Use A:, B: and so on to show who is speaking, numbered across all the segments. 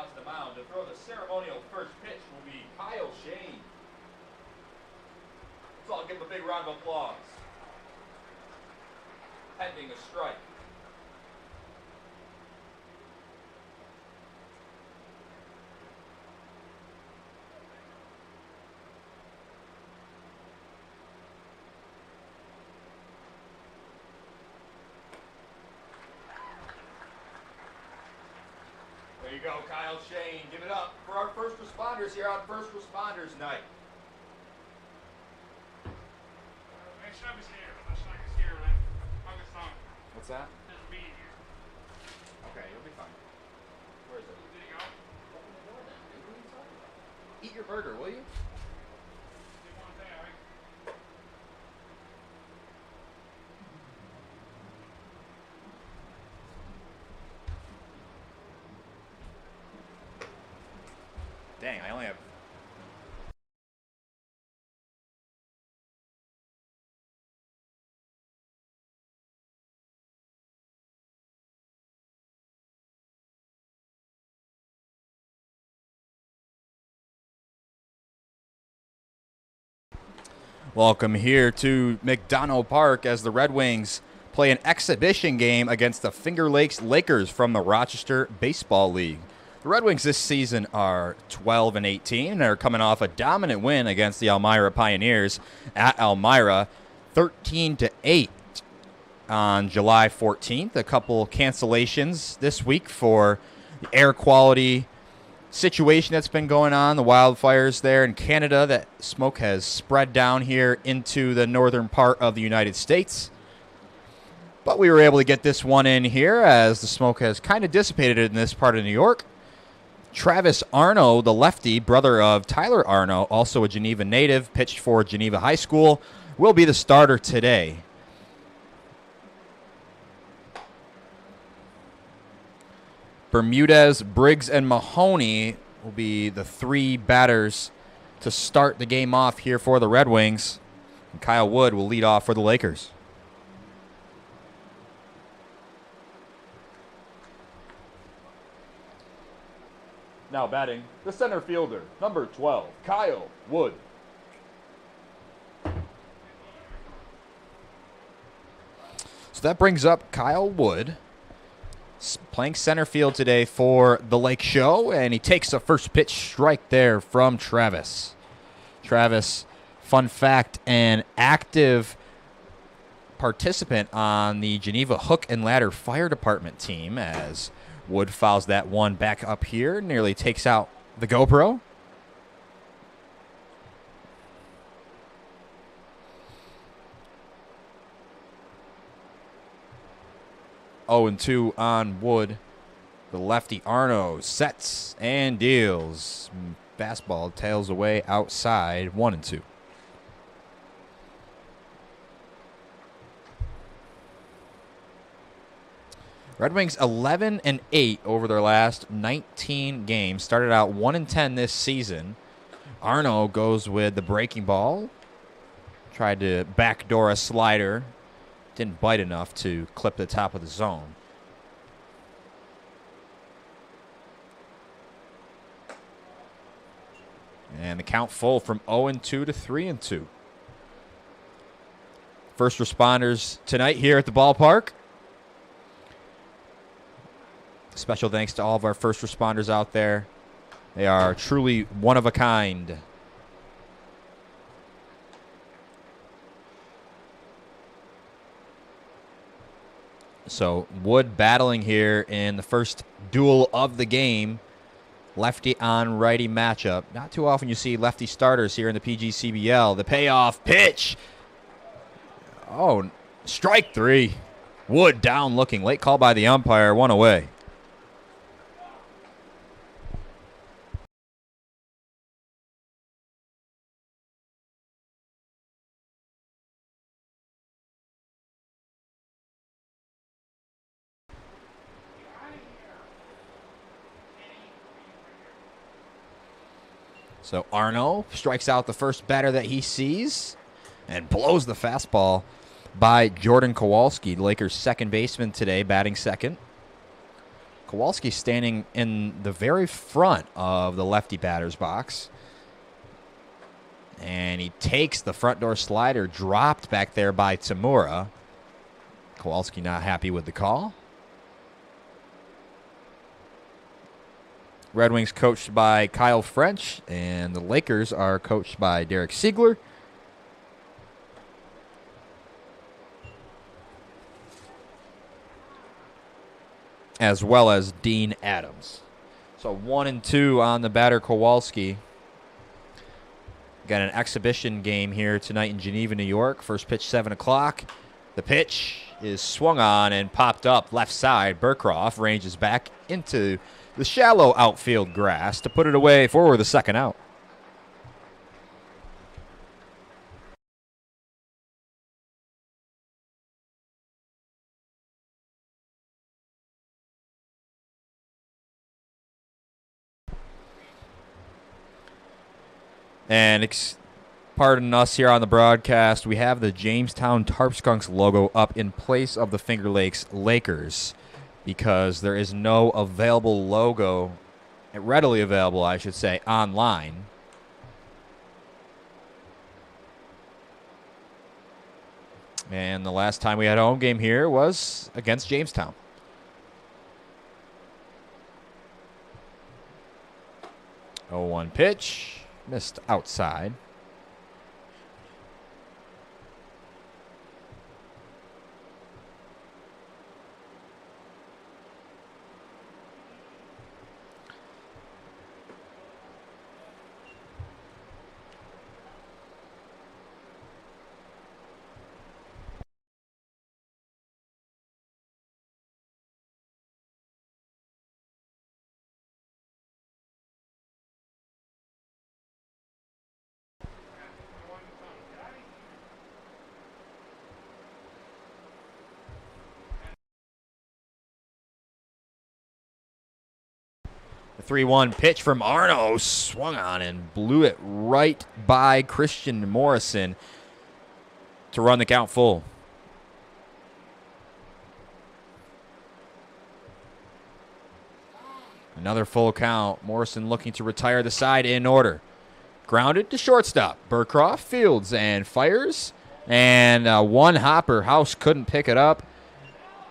A: out to the mound. To throw the ceremonial first pitch will be Kyle Shane. So I'll give him a big round of applause. Pending a strike. There you go, Kyle Shane. Give it up for our first responders here on First Responders Night. What's that? Okay, you'll be fine. Where is it? Did he go? Open the door then, dude. What are you talking about? Eat your burger, will you? Dang, I only have... Welcome here to McDonough Park as the Red Wings play an exhibition game against the Finger Lakes Lakers from the Rochester Baseball League. The Red Wings this season are 12-18. They're coming off a dominant win against the Elmira Pioneers at Elmira, 13-8 on July 14th. A couple cancellations this week for the air quality situation that's been going on, the wildfires there in Canada. That smoke has spread down here into the northern part of the United States. But we were able to get this one in here as the smoke has kind of dissipated in this part of New York. Travis Arno, the lefty, brother of Tyler Arno, also a Geneva native, pitched for Geneva High School, will be the starter today. Bermudez, Briggs, and Mahoney will be the three batters to start the game off here for the Red Wings. And Kyle Wood will lead off for the Lakers. Now batting, the center fielder, number 12, Kyle Wood. So that brings up Kyle Wood, playing center field today for the Lake Show, and he takes a first pitch strike there from Travis. Travis, fun fact, an active participant on the Geneva Hook and Ladder Fire Department team, as Wood fouls that one back up here, nearly takes out the GoPro. Oh, and 2 on Wood. The lefty Arno sets and deals. Fastball tails away outside, 1-2. Red Wings 11-8 over their last 19 games. Started out 1-10 this season. Arno goes with the breaking ball. Tried to backdoor a slider. Didn't bite enough to clip the top of the zone. And the count full from 0-2 to 3-2. First responders tonight here at the ballpark. Special thanks to all of our first responders out there. They are truly one of a kind. So Wood battling here in the first duel of the game. Lefty on righty matchup. Not too often you see lefty starters here in the PGCBL. The payoff pitch. Oh, strike 3. Wood down looking. Late call by the umpire. 1 away. So Arno strikes out the first batter that he sees and blows the fastball by Jordan Kowalski, the Lakers' second baseman today, batting second. Kowalski standing in the very front of the lefty batter's box. And he takes the front door slider, dropped back there by Tamura. Kowalski not happy with the call. Red Wings coached by Kyle French, and the Lakers are coached by Derek Siegler. As well as Dean Adams. So 1-2 on the batter, Kowalski. Got an exhibition game here tonight in Geneva, New York. First pitch, 7 o'clock. The pitch is swung on and popped up left side. Burcroft ranges back into the shallow outfield grass to put it away for the second out. And pardon us here on the broadcast, we have the Jamestown Tarpskunks logo up in place of the Finger Lakes Lakers because there is no available logo, readily available, I should say, online. And the last time we had a home game here was against Jamestown. Oh, 1 pitch. Missed outside. The 3-1 pitch from Arno swung on and blew it right by Christian Morrison to run the count full. Another full count. Morrison looking to retire the side in order. Grounded to shortstop. Burcroft fields and fires. And one hopper. House couldn't pick it up.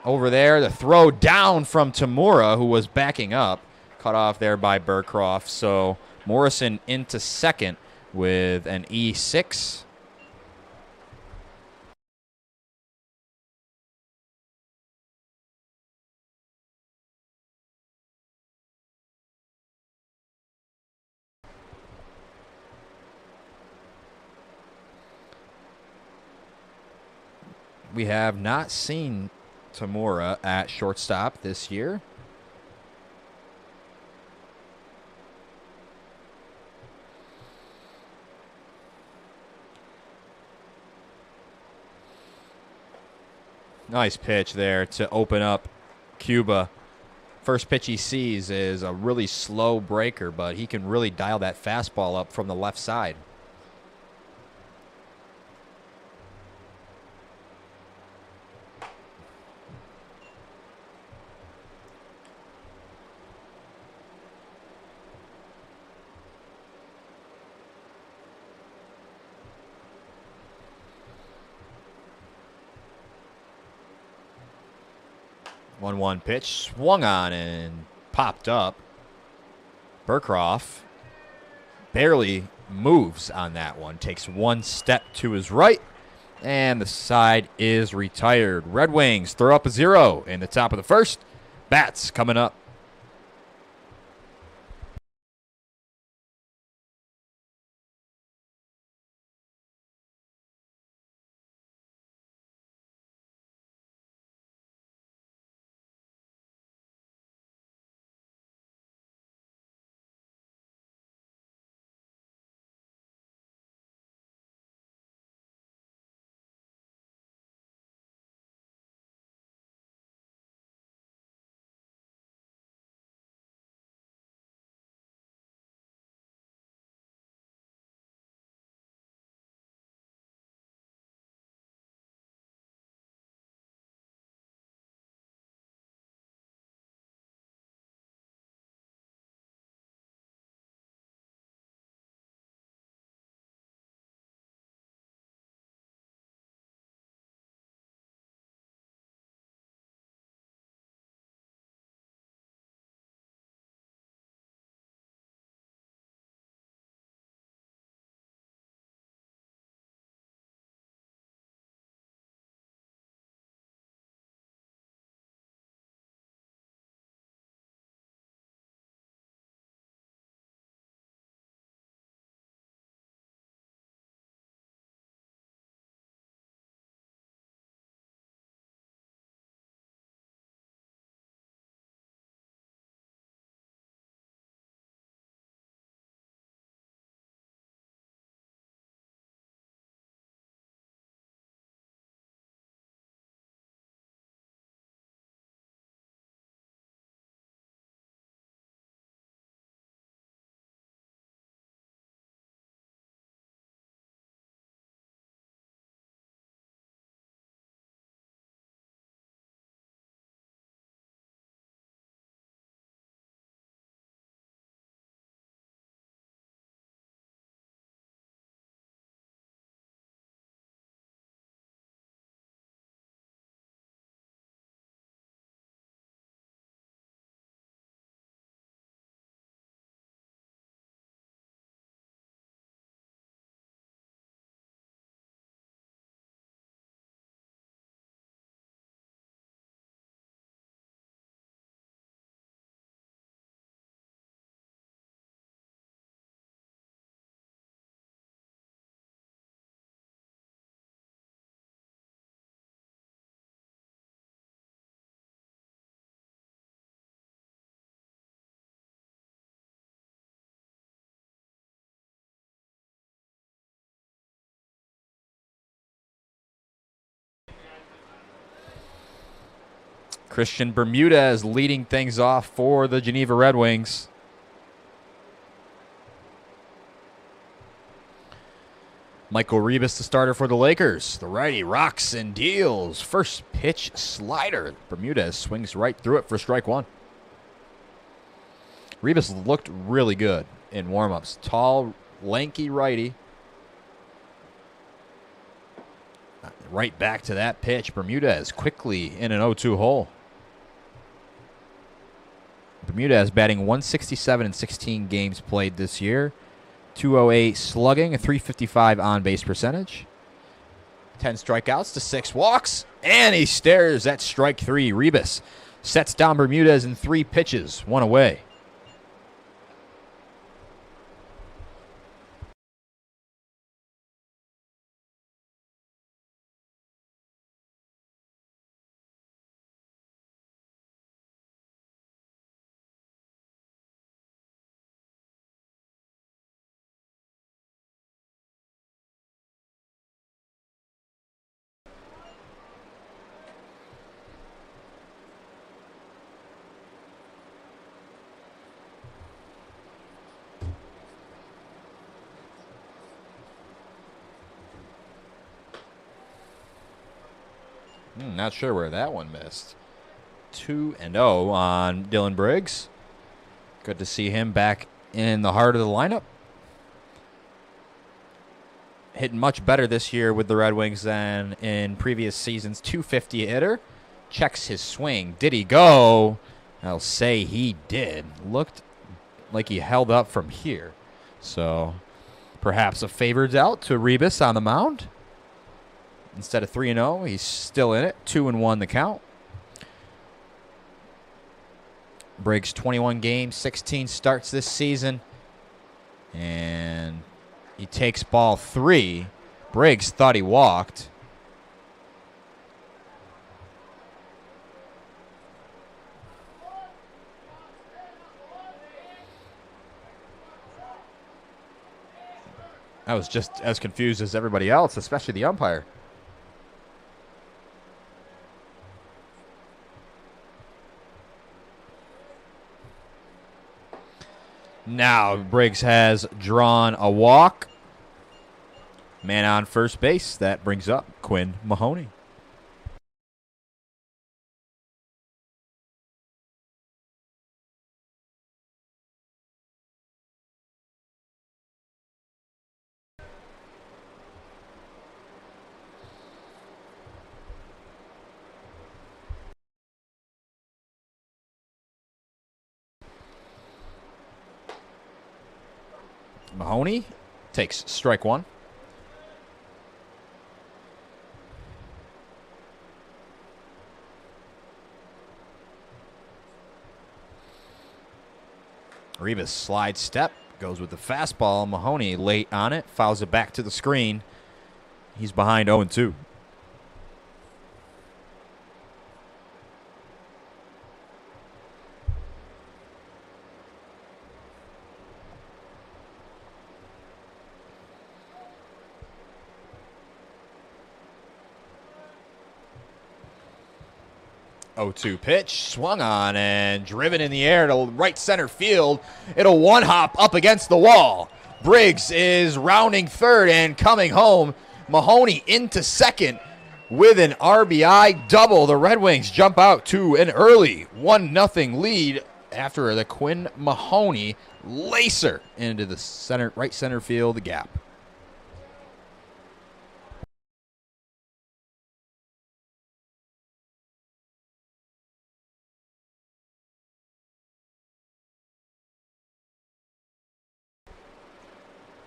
A: Over there, the throw down from Tamura, who was backing up. Cut off there by Burcroft. So Morrison into second with an E6. We have not seen Tamura at shortstop this year. Nice pitch there to open up Cuba. First pitch he sees is a really slow breaker, but he can really dial that fastball up from the left side. One pitch, swung on and popped up. Burcroft barely moves on that one. Takes one step to his right, and the side is retired. Red Wings throw up a 0 in the top of the first. Bats coming up. Christian Bermudez leading things off for the Geneva Red Wings. Michael Rebus, the starter for the Lakers. The righty rocks and deals. First pitch slider. Bermudez swings right through it for strike one. Rebus looked really good in warmups. Tall, lanky righty. Right back to that pitch. Bermudez quickly in an 0-2 hole. Bermudez batting .167 in 16 games played this year. .208 slugging, a .355 on-base percentage. 10 strikeouts to 6 walks, and he stares at strike three. Rebus sets down Bermudez in 3 pitches, 1 away. Not sure where that one missed. 2-0 on Dylan Briggs. Good to see him back in the heart of the lineup. Hitting much better this year with the Red Wings than in previous seasons. .250 hitter. Checks his swing. Did he go? I'll say he did. Looked like he held up from here. So perhaps a favored out to Rebus on the mound. Instead of 3-0, he's still in it. 2-1 the count. Briggs 21 games, 16 starts this season. And he takes ball 3. Briggs thought he walked. I was just as confused as everybody else, especially the umpire. Now Briggs has drawn a walk. Man on first base. That brings up Quinn Mahoney. Mahoney takes strike one. Rebus slide step, goes with the fastball. Mahoney late on it, fouls it back to the screen. He's behind 0-2. Pitch, swung on and driven in the air to right center field. It'll one-hop up against the wall. Briggs is rounding third and coming home. Mahoney into second with an RBI double. The Red Wings jump out to an early 1-0 lead after the Quinn Mahoney lacer into the right center field gap.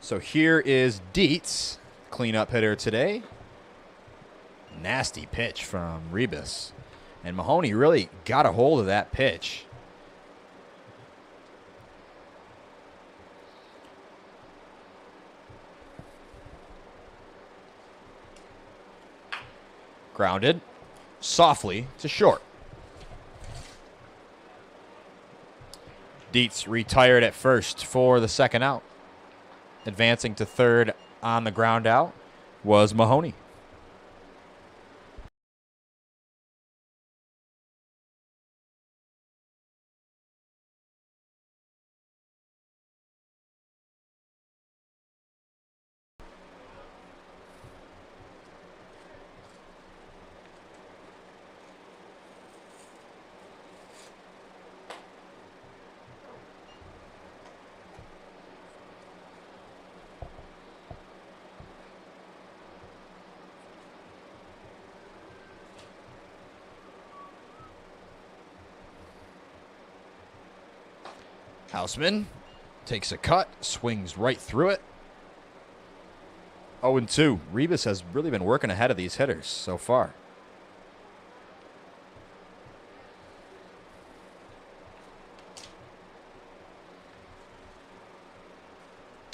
A: So here is Dietz, cleanup hitter today. Nasty pitch from Rebus. And Mahoney really got a hold of that pitch. Grounded softly to short. Dietz retired at first for the second out. Advancing to third on the ground out was Mahoney. Houseman takes a cut, swings right through it. 0-2. Rebus has really been working ahead of these hitters so far.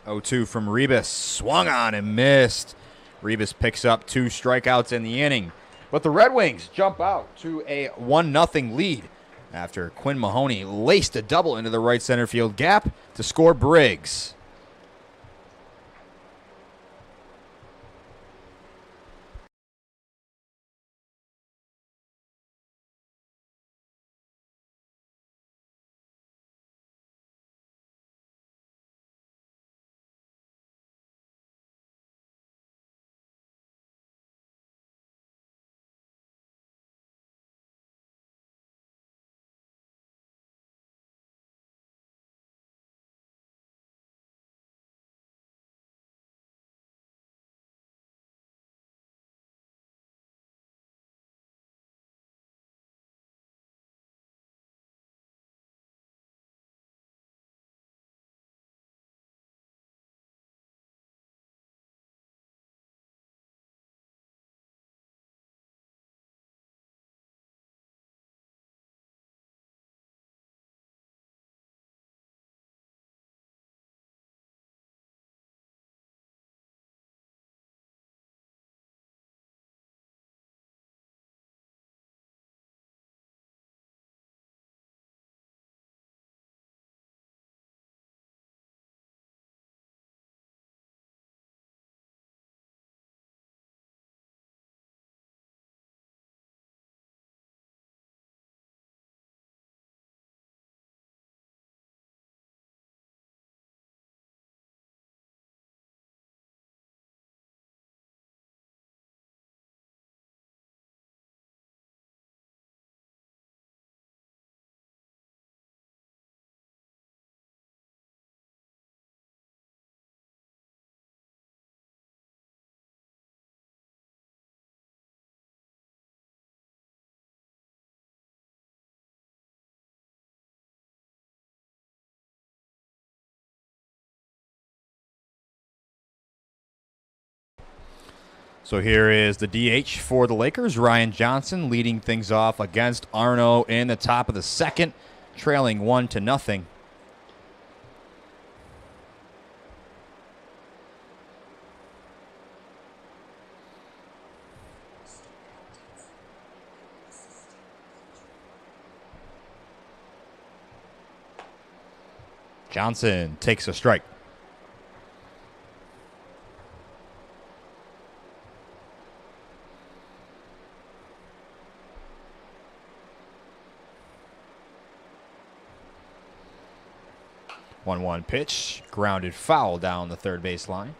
A: Oh-2 from Rebus. Swung on and missed. Rebus picks up 2 strikeouts in the inning. But the Red Wings jump out to a 1-0 lead after Quinn Mahoney laced a double into the right center field gap to score Briggs. So here is the DH for the Lakers, Ryan Johnson, leading things off against Arno in the top of the second, trailing 1-0. Johnson takes a strike. One pitch, grounded foul down the third base line.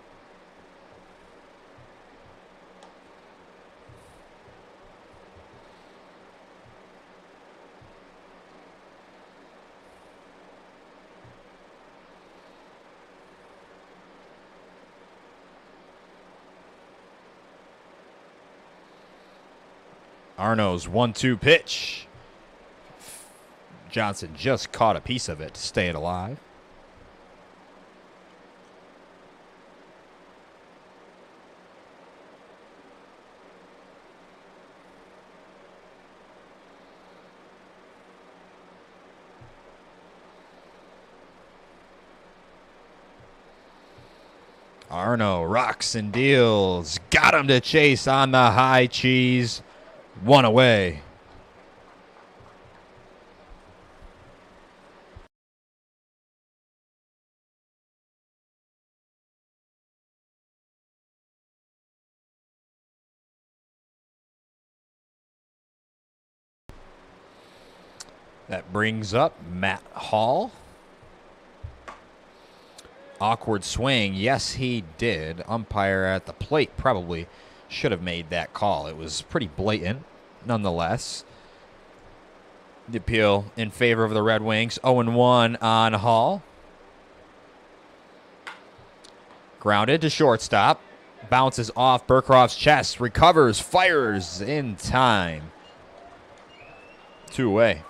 A: Arno's 1-2 pitch. Johnson just caught a piece of it to stay it alive. Arno rocks and deals. Got him to chase on the high cheese. One away. That brings up Matt Hall. Awkward swing. Yes, he did. Umpire at the plate probably should have made that call. It was pretty blatant, nonetheless. The appeal in favor of the Red Wings. 0-1 on Hall. Grounded to shortstop. Bounces off Burkroff's chest. Recovers. Fires in time. 2 away.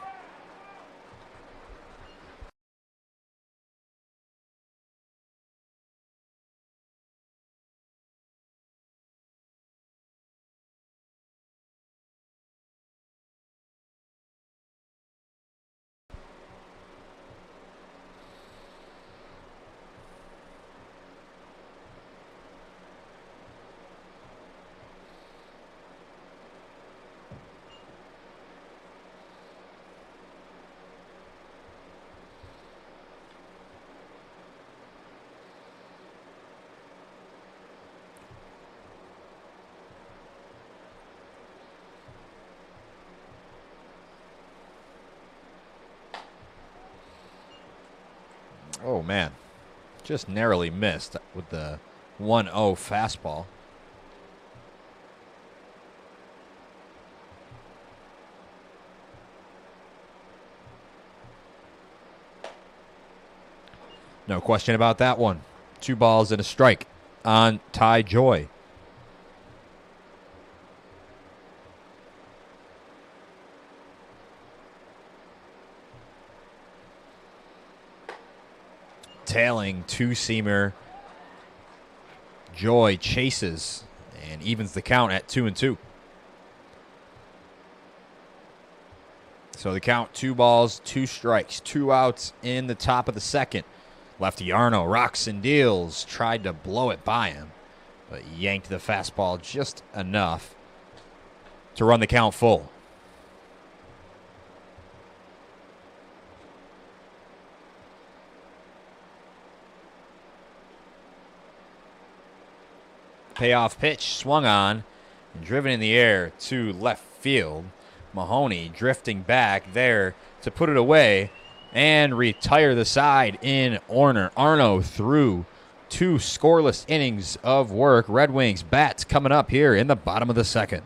A: Oh, man. Just narrowly missed with the 1-0 fastball. No question about that one. 2 balls and a strike on Ty Joy. Tailing two-seamer. Joy chases and evens the count at 2-2. So the count, 2 balls, 2 strikes, 2 outs in the top of the second. Lefty Arno rocks and deals, tried to blow it by him, but yanked the fastball just enough to run the count full. Payoff pitch swung on and driven in the air to left field. Mahoney drifting back there to put it away and retire the side in order. Arno threw 2 scoreless innings of work. Red Wings bats coming up here in the bottom of the second.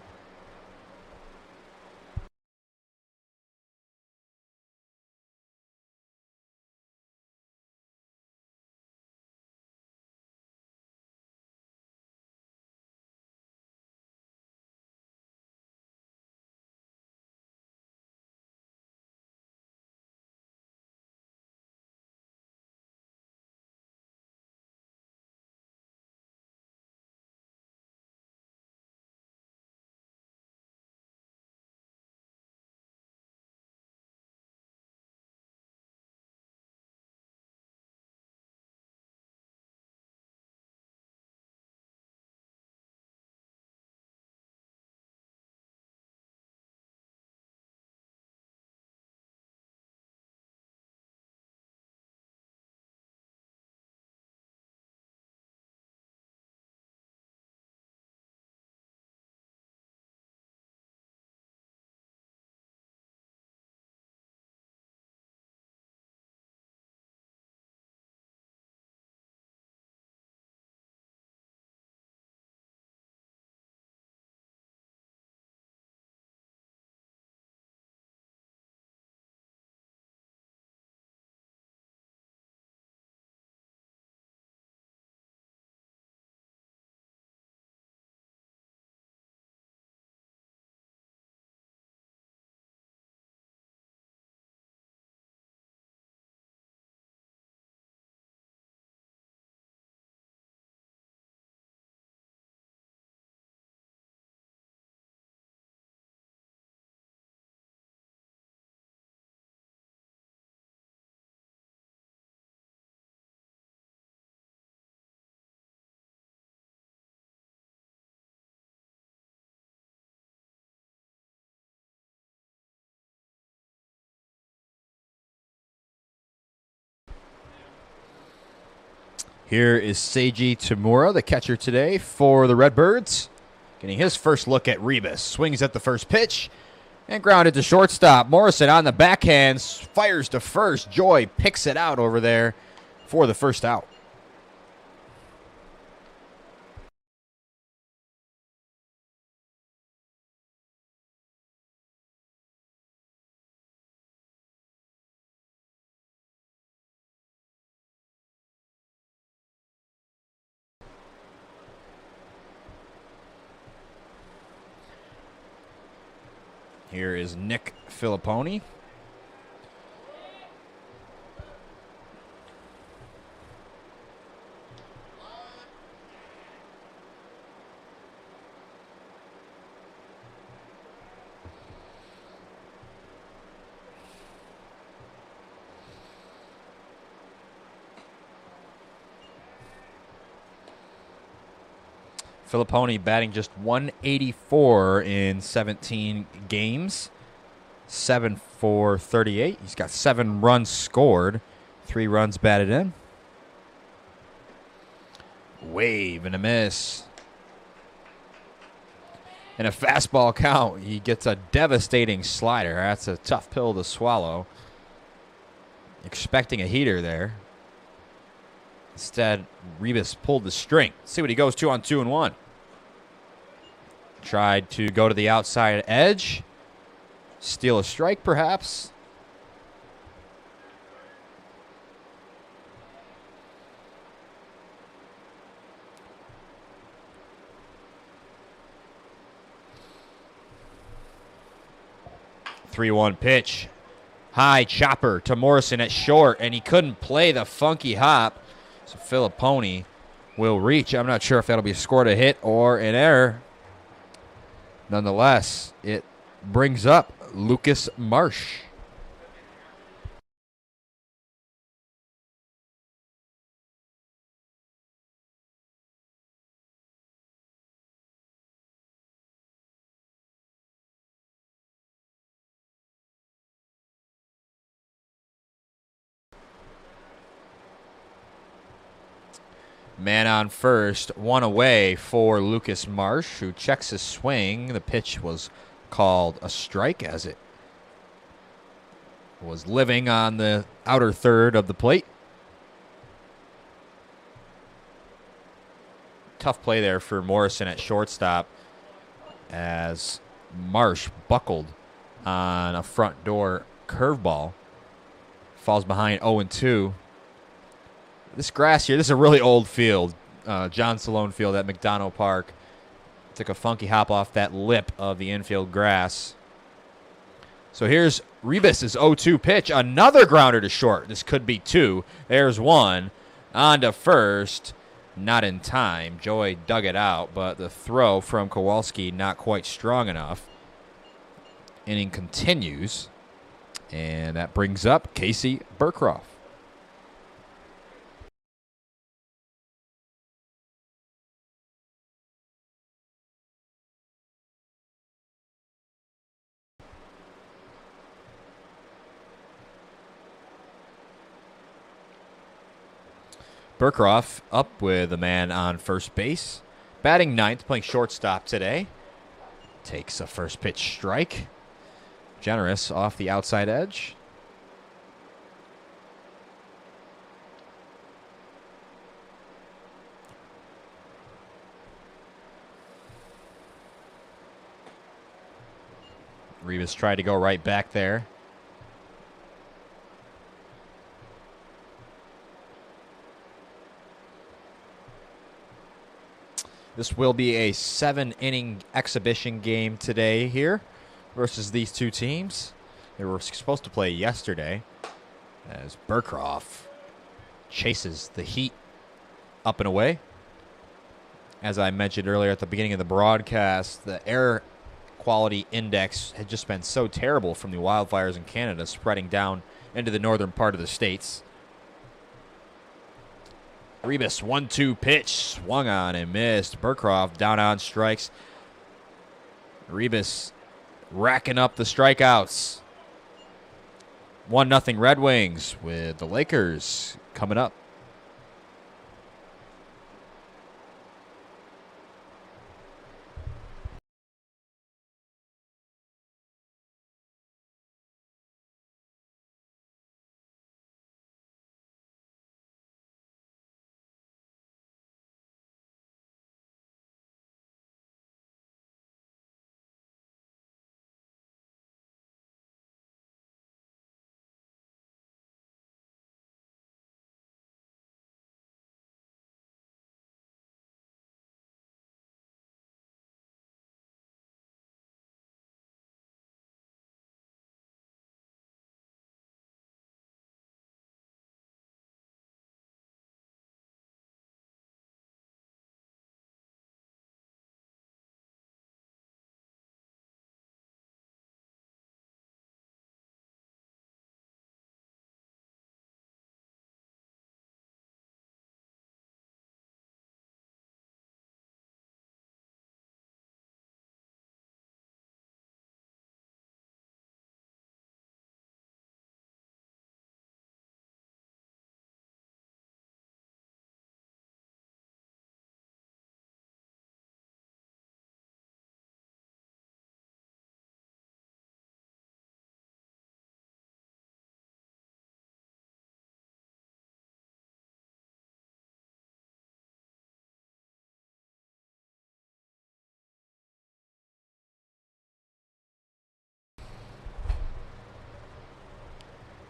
A: Here is Seiji Tamura, the catcher today for the Redbirds. Getting his first look at Rebus. Swings at the first pitch and grounded to shortstop. Morrison on the backhand, fires to first. Joy picks it out over there for the first out. Here is Nick Filipponi. Filipponi batting just 184 in 17 games. 7 for 38. He's got 7 runs scored, 3 runs batted in. Wave and a miss. And a fastball count. He gets a devastating slider. That's a tough pill to swallow. Expecting a heater there. Instead, Rebus pulled the string. Let's see what he goes to on 2-1. Tried to go to the outside edge. Steal a strike, perhaps. Three-one pitch. High chopper to Morrison at short, and he couldn't play the funky hop. So Filipponi will reach. I'm not sure if that'll be scored a hit or an error. Nonetheless, it brings up Lucas Marsh. Man on first, one away for Lucas Marsh, who checks his swing. The pitch was called a strike as it was living on the outer third of the plate. Tough play there for Morrison at shortstop as Marsh buckled on a front door curveball. Falls behind 0-2. This grass here, this is a really old field. John Salone Field at McDonough Park. Took a funky hop off that lip of the infield grass. So here's Rebus's 0-2 pitch. Another grounder to short. This could be two. There's one. On to first. Not in time. Joy dug it out, but the throw from Kowalski not quite strong enough. Inning continues. And that brings up Casey Burcroft. Burcroft up with a man on first base. Batting ninth, playing shortstop today. Takes a first pitch strike. Generous off the outside edge. Rebus tried to go right back there. This will be a 7-inning exhibition game today here versus these two teams. They were supposed to play yesterday as Burcroft chases the heat up and away. As I mentioned earlier at the beginning of the broadcast, the air quality index had just been so terrible from the wildfires in Canada spreading down into the northern part of the states. Rebus 1-2 pitch, swung on and missed. Burcroft down on strikes. Rebus racking up the strikeouts. 1-0 Red Wings with the Lakers coming up.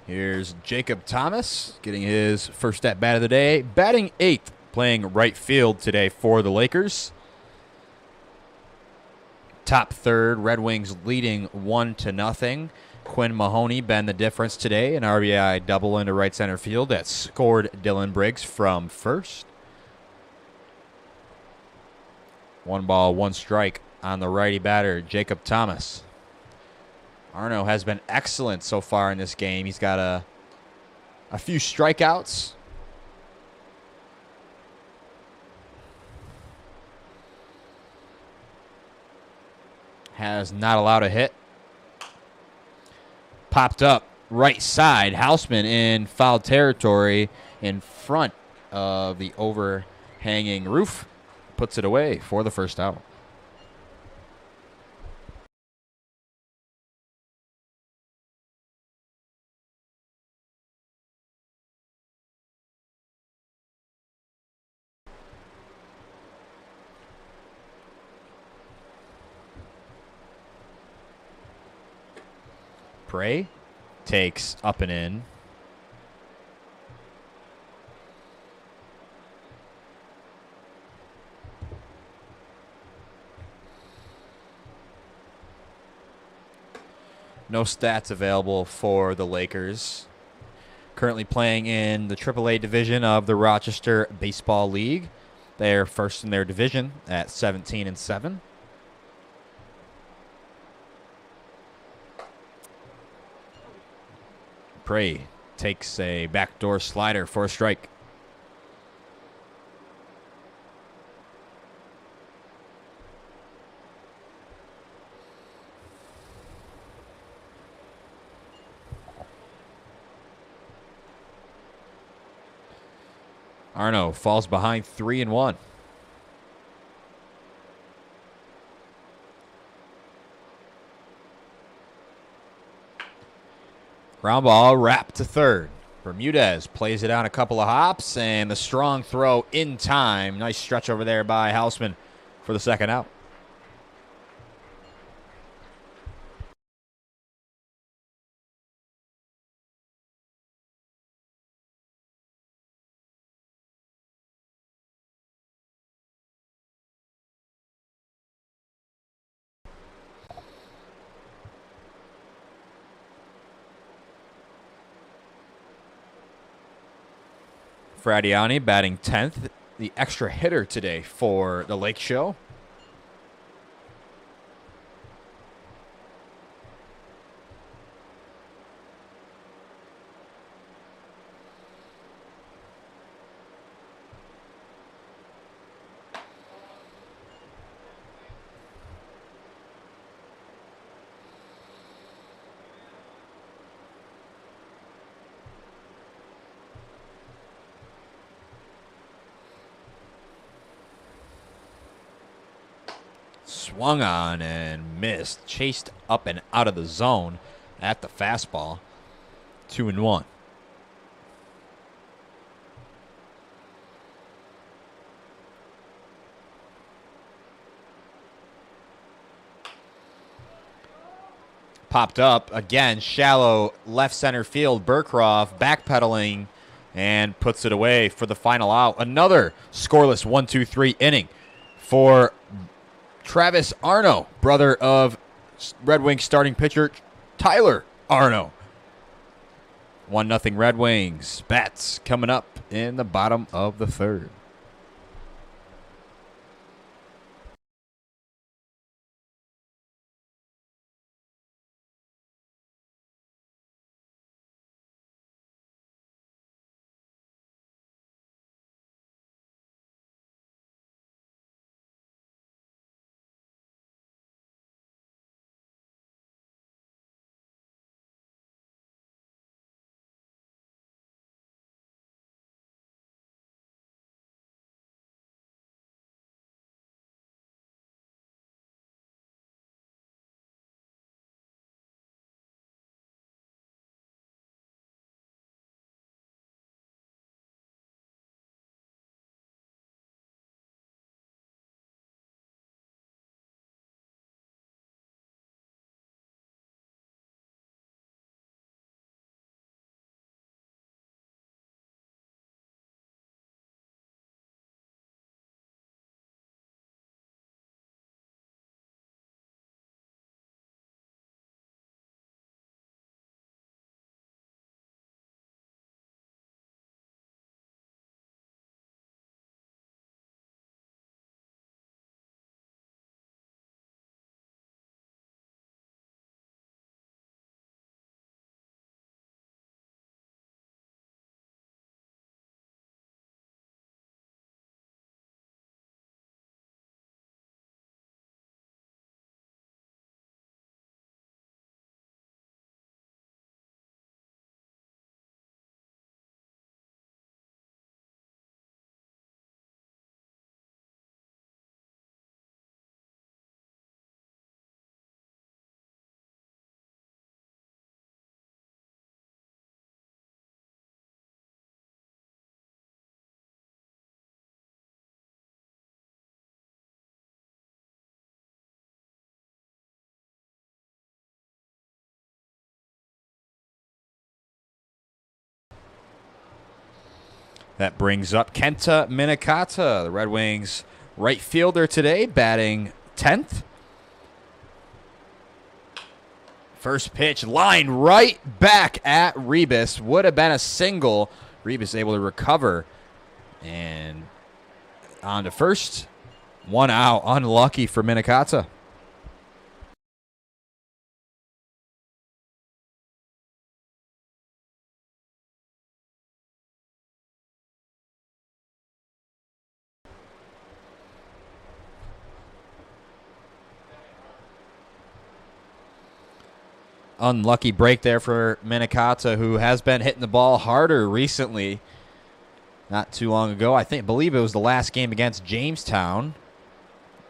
A: Here's Jacob Thomas getting his first at bat of the day, batting 8th, playing right field today for the Lakers. Top third, Red Wings leading 1-0. Quinn Mahoney been the difference today, an RBI double into right center field that scored Dylan Briggs from first. 1 ball, 1 strike on the righty batter, Jacob Thomas. Arno has been excellent so far in this game. He's got a few strikeouts. Has not allowed a hit. Popped up right side. Houseman in foul territory in front of the overhanging roof. Puts it away for the first out. Prey takes up and in. No stats available for the Lakers. Currently playing in the AAA division of the Rochester Baseball League. They're first in their division at 17-7. Prey takes a backdoor slider for a strike. Arno falls behind 3-1. Ground ball wrapped to third. Bermudez plays it on a couple of hops, and the strong throw in time. Nice stretch over there by Houseman for the second out. Fradiani batting 10th, the extra hitter today for the Lake Show. Swung on and missed. Chased up and out of the zone at the fastball. 2-1. Popped up again. Shallow left center field. Burkroff backpedaling and puts it away for the final out. Another scoreless 1-2-3 inning for Travis Arno, brother of Red Wings starting pitcher Tyler Arno. 1-0 Red Wings. Bats coming up in the bottom of the third. That brings up Kenta Minikata, the Red Wings right fielder today, batting 10th. First pitch, line right back at Rebus. Would have been a single. Rebus able to recover. And on to first. One out. Unlucky for Minikata. Unlucky break there for Minikata, who has been hitting the ball harder recently. Not too long ago. Believe it was the last game against Jamestown.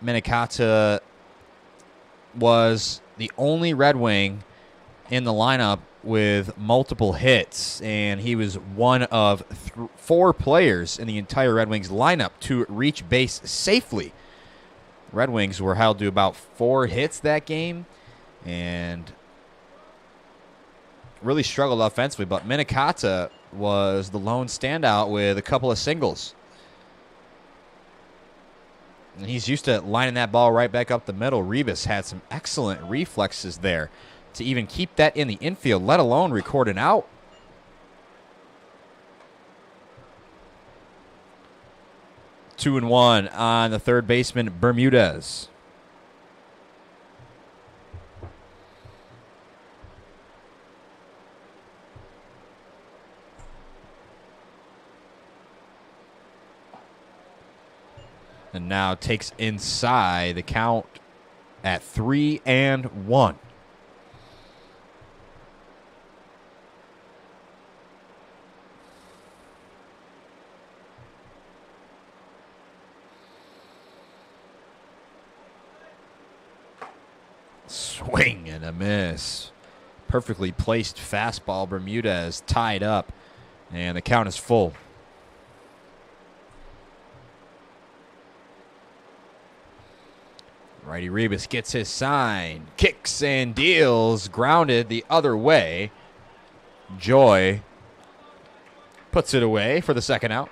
A: Minikata was the only Red Wing in the lineup with multiple hits, and he was one of 4 players in the entire Red Wings lineup to reach base safely. Red Wings were held to about 4 hits that game, and really struggled offensively, but Minikata was the lone standout with a couple of singles. And he's used to lining that ball right back up the middle. Rebus had some excellent reflexes there to even keep that in the infield, let alone record an out. Two and one on the third baseman, Bermudez. And now takes inside, the count at 3-1. Swing and a miss. Perfectly placed fastball. Bermudez tied up, and the count is full. Righty Rebus gets his sign, kicks and deals, grounded the other way. Joy puts it away for the second out.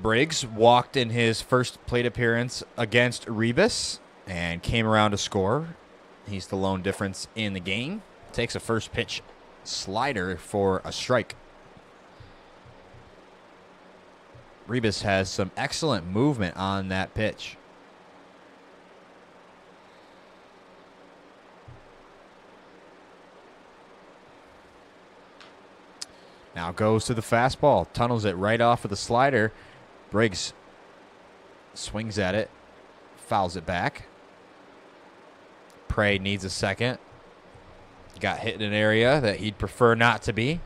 A: Briggs walked in his first plate appearance against Rebus and came around to score. He's the lone difference in the game. Takes a first pitch slider for a strike. Rebus has some excellent movement on that pitch. Now goes to the fastball, tunnels it right off of the slider. Briggs swings at it, fouls it back. Prey needs a second. Got hit in an area that he'd prefer not to be.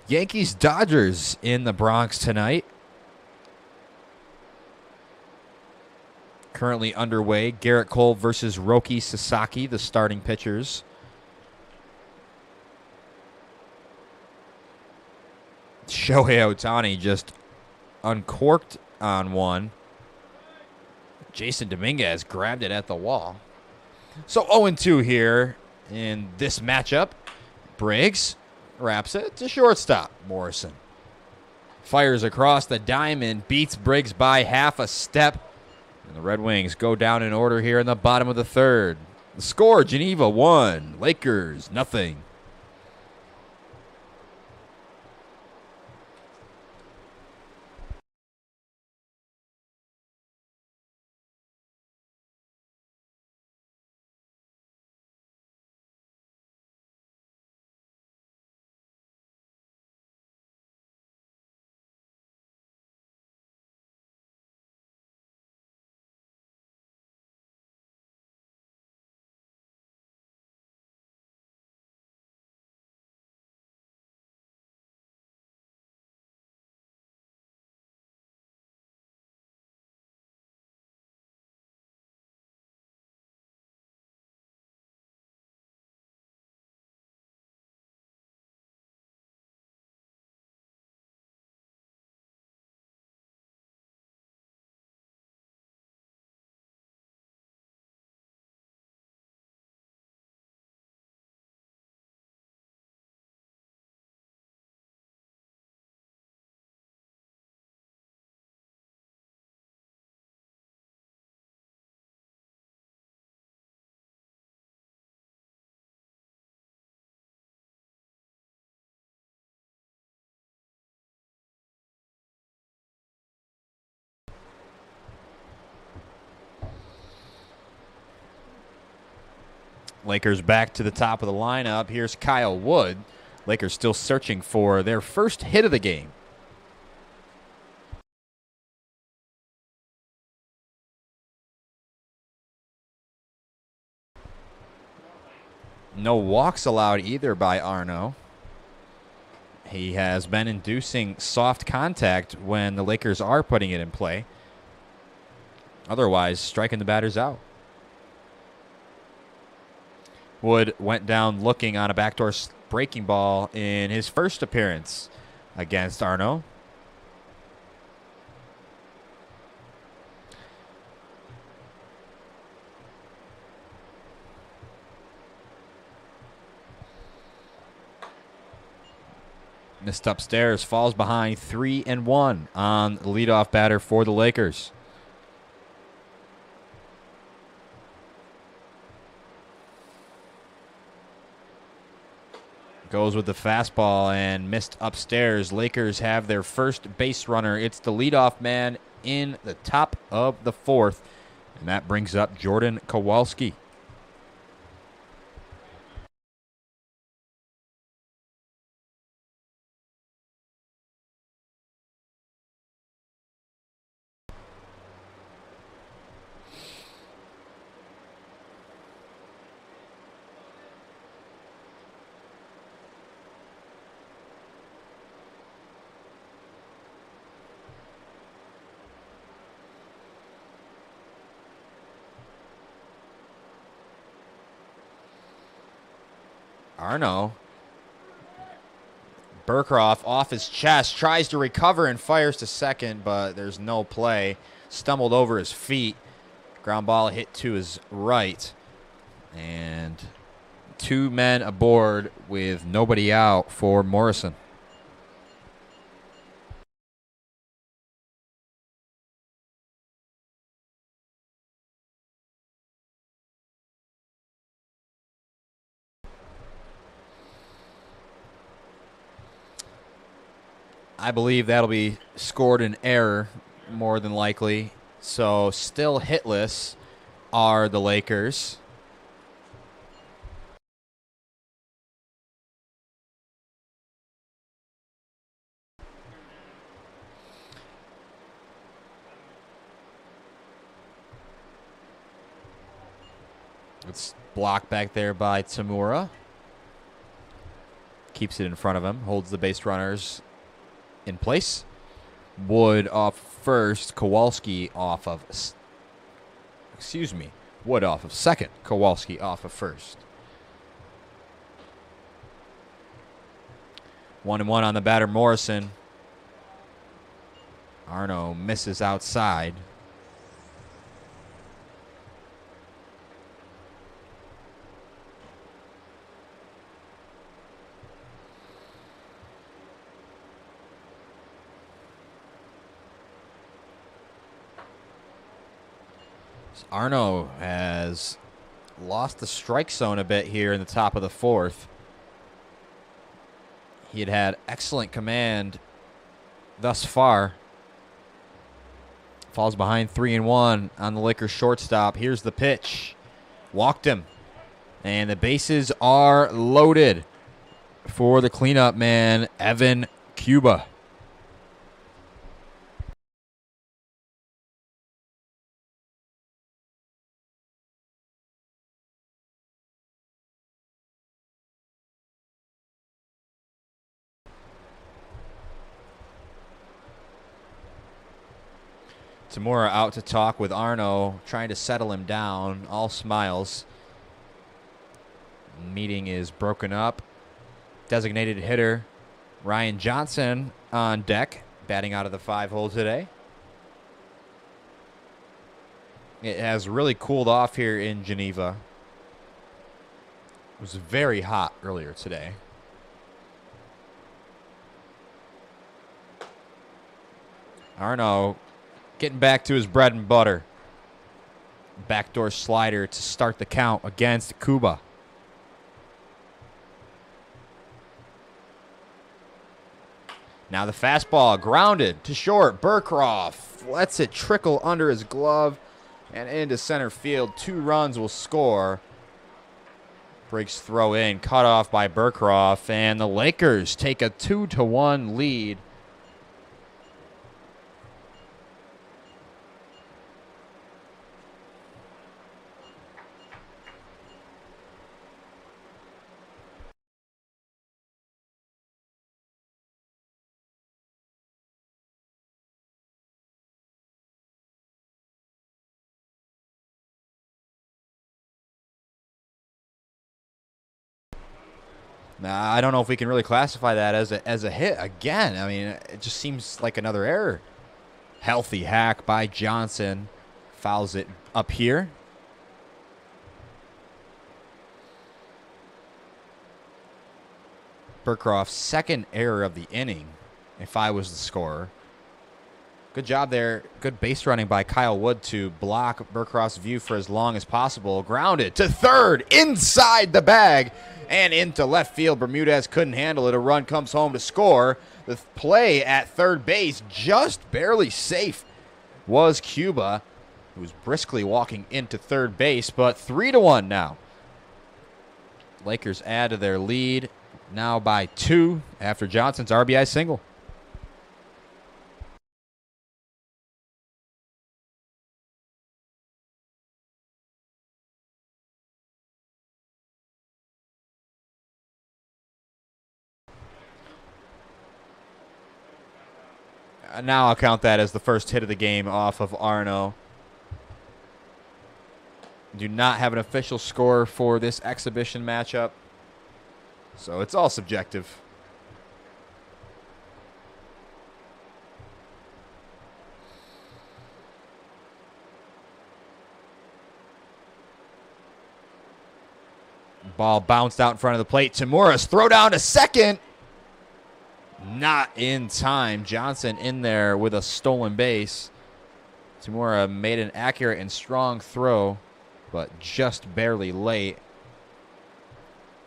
A: Yankees-Dodgers in the Bronx tonight. Currently underway. Garrett Cole versus Roki Sasaki, the starting pitchers. Shohei Ohtani just uncorked on one. Jason Dominguez grabbed it at the wall. So 0-2 here in this matchup. Briggs wraps it to shortstop. Morrison fires across the diamond, beats Briggs by half a step. And the Red Wings go down in order here in the bottom of the third. The score, Geneva 1, Lakers 0. Lakers back to the top of the lineup. Here's Kyle Wood. Lakers still searching for their first hit of the game. No walks allowed either by Arno. He has been inducing soft contact when the Lakers are putting it in play. Otherwise, striking the batters out. Wood went down looking on a backdoor breaking ball in his first appearance against Arno. Missed upstairs, falls behind 3-1 on the leadoff batter for the Lakers. Goes with the fastball and missed upstairs. Lakers have their first base runner. It's the leadoff man in the top of the fourth, and that brings up Jordan Kowalski. Arno. Burkroff off his chest, tries to recover and fires to second, but there's no play. Stumbled over his feet. Ground ball hit to his right. And 2 men aboard with nobody out for Morrison. I believe that'll be scored in error, more than likely. So still hitless are the Lakers. It's blocked back there by Tamura. Keeps it in front of him, holds the base runners in place. Wood off first, Kowalski off of, Wood off of second, Kowalski off of first. 1-1 on the batter, Morrison. Arno misses outside. Arno has lost the strike zone a bit here in the top of the fourth. He had excellent command thus far. Falls behind 3-1 on the Lakers shortstop. Here's the pitch. Walked him. And the bases are loaded for the cleanup man, Evan Cuba. Tamura out to talk with Arno, trying to settle him down. All smiles. Meeting is broken up. Designated hitter Ryan Johnson on deck, batting out of the 5-hole today. It has really cooled off here in Geneva. It was very hot earlier today. Arno getting back to his bread and butter. Backdoor slider to start the count against Cuba. Now the fastball grounded to short. Burkroff lets it trickle under his glove and into center field. 2 runs will score. Breaks throw in, cut off by Burkroff, and the Lakers take a 2-1 lead. Nah, I don't know if we can really classify that as a hit again. I mean, it just seems like another error. Healthy hack by Johnson. Fouls it up here. Burkroff's second error of the inning, if I was the scorer. Good job there. Good base running by Kyle Wood to block Burkroff's view for as long as possible. Grounded to third, inside the bag, and into left field. Bermudez couldn't handle it. A run comes home to score. The play at third base, just barely safe, was Cuba, who was briskly walking into third base, but 3-1 now. Lakers add to their lead now by 2 after Johnson's RBI single. Now I'll count that as the first hit of the game off of Arno. Do not have an official score for this exhibition matchup, so it's all subjective. Ball bounced out in front of the plate. Tamura's throw down to second. Not in time. Johnson in there with a stolen base. Tamura made an accurate and strong throw, but just barely late.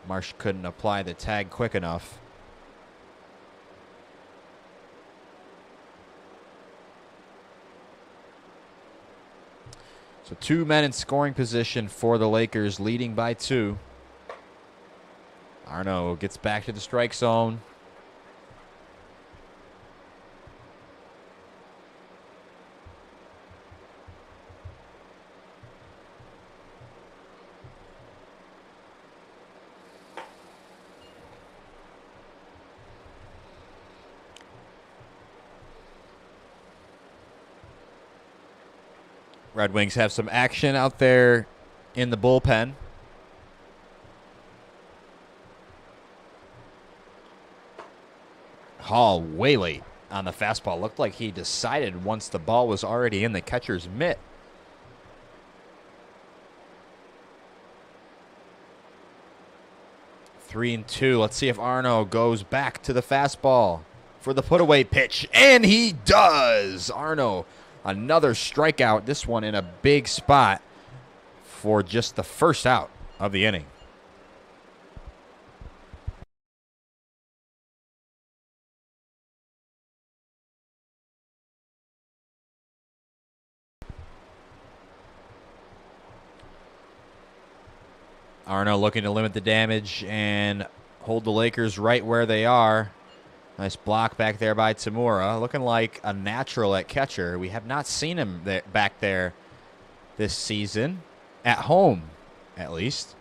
A: Marsh couldn't apply the tag quick enough. So 2 men in scoring position for the Lakers, leading by 2. Arno gets back to the strike zone. Red Wings have some action out there in the bullpen. Hall way late on the fastball. Looked like he decided once the ball was already in the catcher's mitt. Three and two. Let's see if Arno goes back to the fastball for the put-away pitch. And he does. Arno, another strikeout. This one in a big spot for just the first out of the inning. Arno looking to limit the damage and hold the Lakers right where they are. Nice block back there by Tamura. Looking like a natural at catcher. We have not seen him back there this season. At home, at least.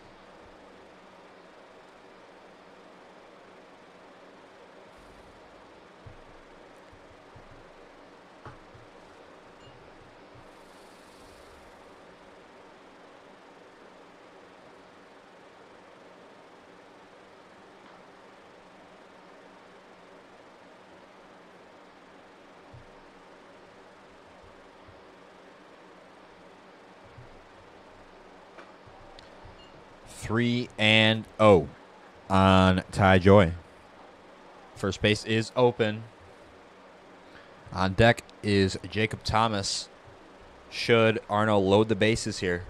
A: Three and 0 on Ty Joy. First base is open. On deck is Jacob Thomas. Should Arno load the bases here?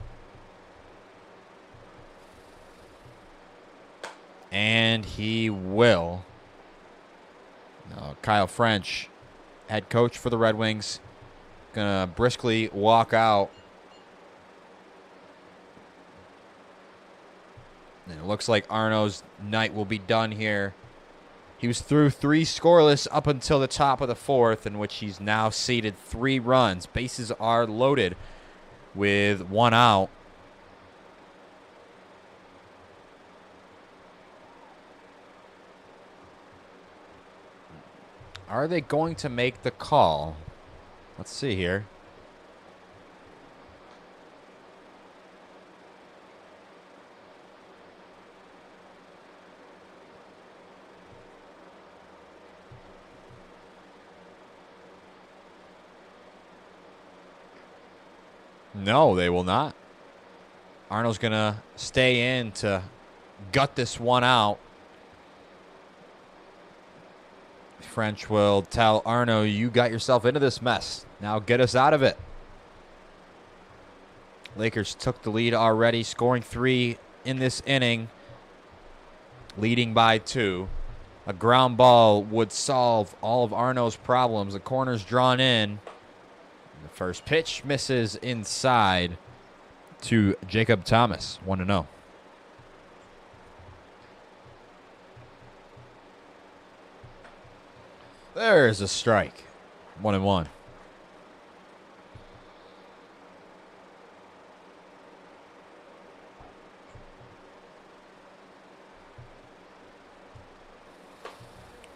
A: And he will. Now, Kyle French, head coach for the Red Wings, gonna briskly walk out. And it looks like Arno's night will be done here. He was through 3 scoreless up until the top of the 4th, in which he's now seeded 3 runs. Bases are loaded with 1 out. Are they going to make the call? Let's see here. No, they will not. Arno's going to stay in to gut this one out. French will tell Arno, you got yourself into this mess. Now get us out of it. Lakers took the lead already, scoring 3 in this inning, leading by 2. A ground ball would solve all of Arno's problems. The corner's drawn in. The first pitch misses inside to Jacob Thomas, 1-0. There's a strike. 1-1.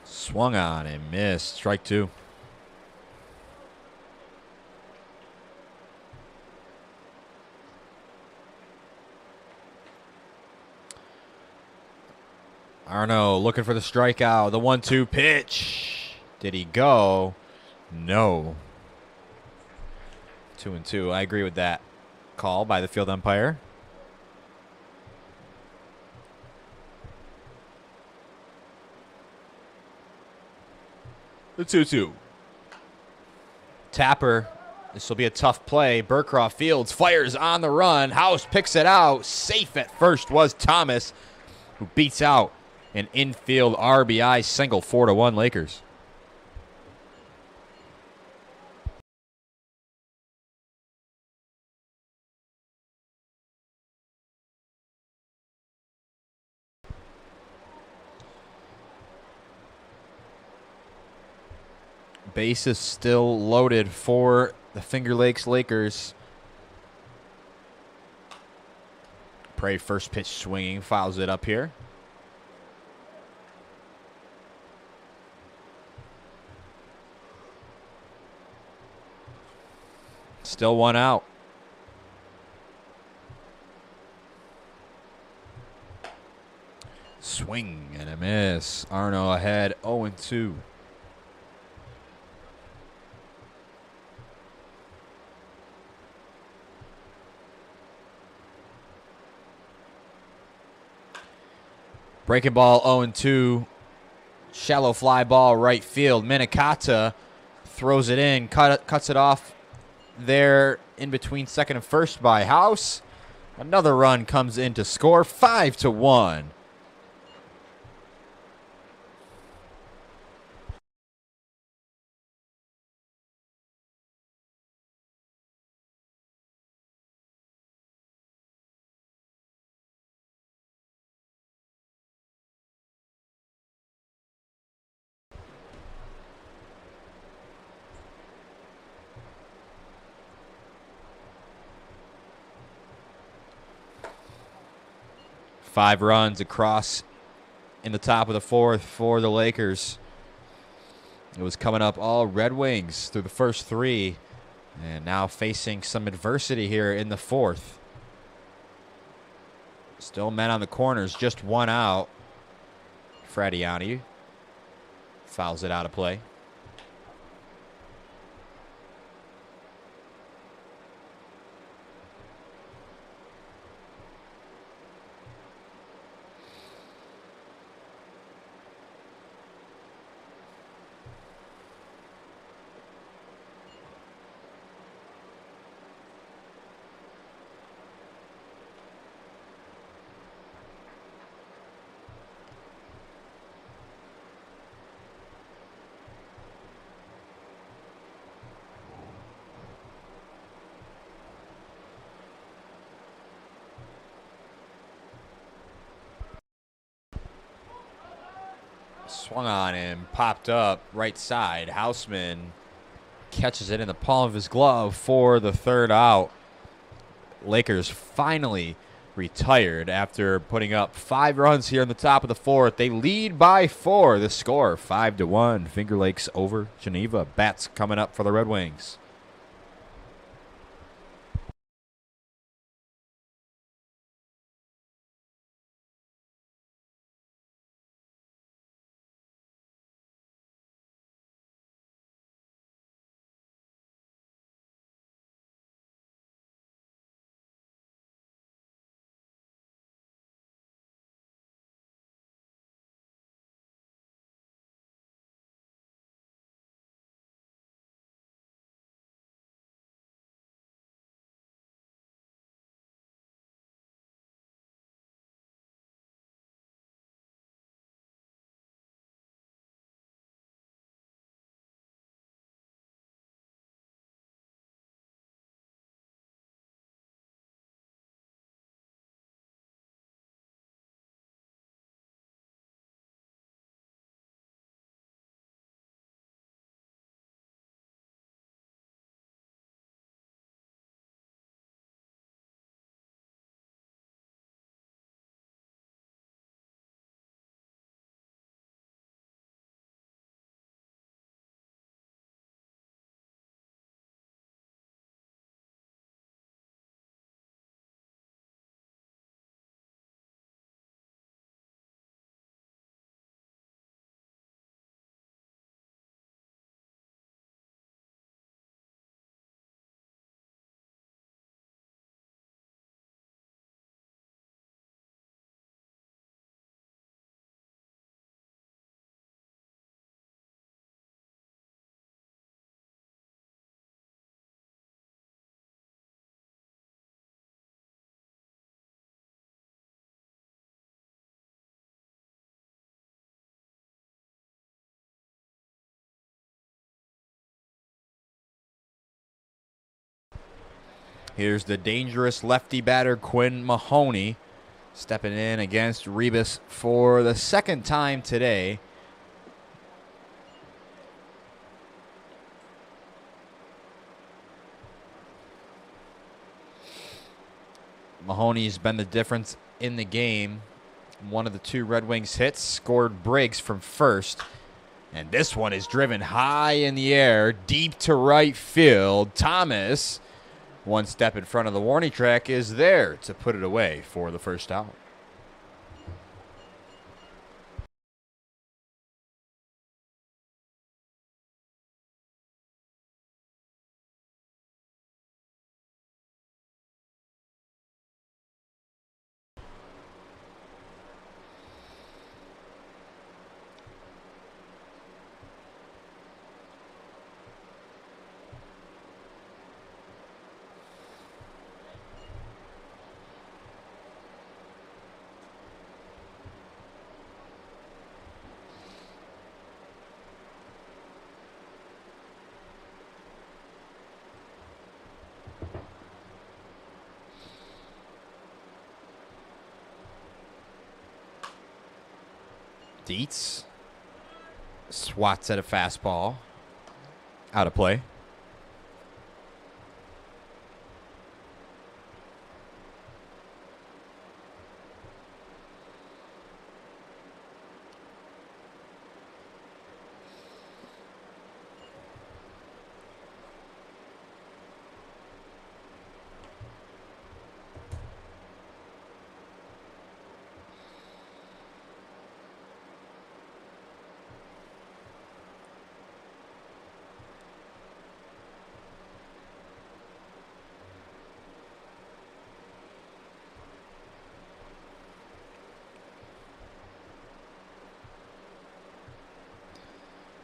A: Swung on and missed. Strike 2. Arno looking for the strikeout. The 1-2 pitch. Did he go? No. 2-2. I agree with that call by the field umpire. The 2-2. Tapper. This will be a tough play. Burcroft Fields fires on the run. House picks it out. Safe at first was Thomas, who beats out an infield RBI single. 4-1 Lakers. Bases still loaded for the Finger Lakes Lakers. Prey first pitch swinging, fouls it up here. Still 1 out. Swing and a miss. Arno ahead 0-2. Breaking ball 0-2. Shallow fly ball right field. Minikata throws it in. Cuts it off there in between second and first by House. Another run comes in to score. 5-1. Five runs across in the top of the 4th for the Lakers. It was coming up all Red Wings through the first 3, and now facing some adversity here in the 4th. Still men on the corners, just 1 out. Fradiani fouls it out of play. Swung on him, popped up right side. Houseman catches it in the palm of his glove for the third out. Lakers finally retired after putting up 5 runs here in the top of the fourth. They lead by 4. The score 5-1. Finger Lakes over Geneva. Bats coming up for the Red Wings. Here's the dangerous lefty batter, Quinn Mahoney, stepping in against Rebus for the second time today. Mahoney's been the difference in the game. One of the 2 Red Wings hits scored Briggs from first. And this one is driven high in the air, deep to right field. Thomas, one step in front of the warning track, is there to put it away for the first out. Dietz swats at a fastball. Out of play.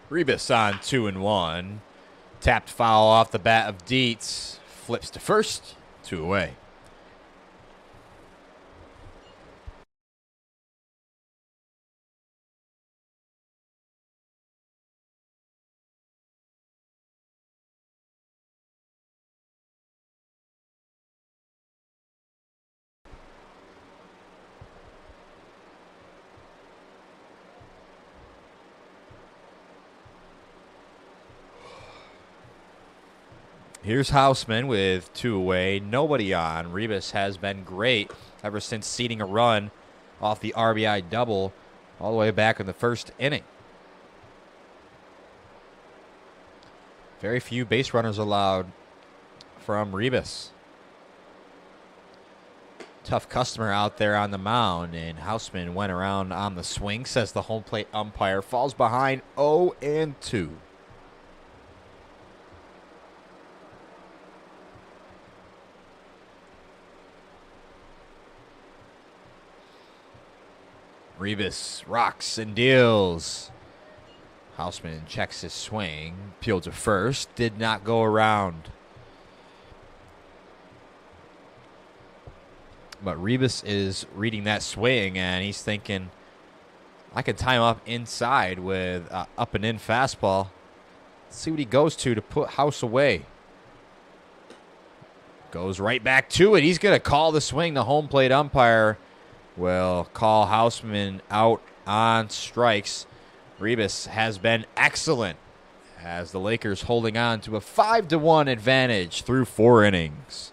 A: Rebus on 2-1. Tapped foul off the bat of Dietz. Flips to first. 2 away. Here's Houseman with 2 away, nobody on. Rebus has been great ever since seeding a run off the RBI double all the way back in the first inning. Very few base runners allowed from Rebus. Tough customer out there on the mound, and Houseman went around on the swing, says the home plate umpire. Falls behind 0-2. Rebus rocks and deals. Houseman checks his swing. Peeled to first. Did not go around. But Rebus is reading that swing, and he's thinking, I can tie him up inside with up and in fastball. Let's see what he goes to put House away. Goes right back to it. He's going to call the swing. The home plate umpire will call Houseman out on strikes. Rebus has been excellent as the Lakers holding on to a 5-1 advantage through 4 innings.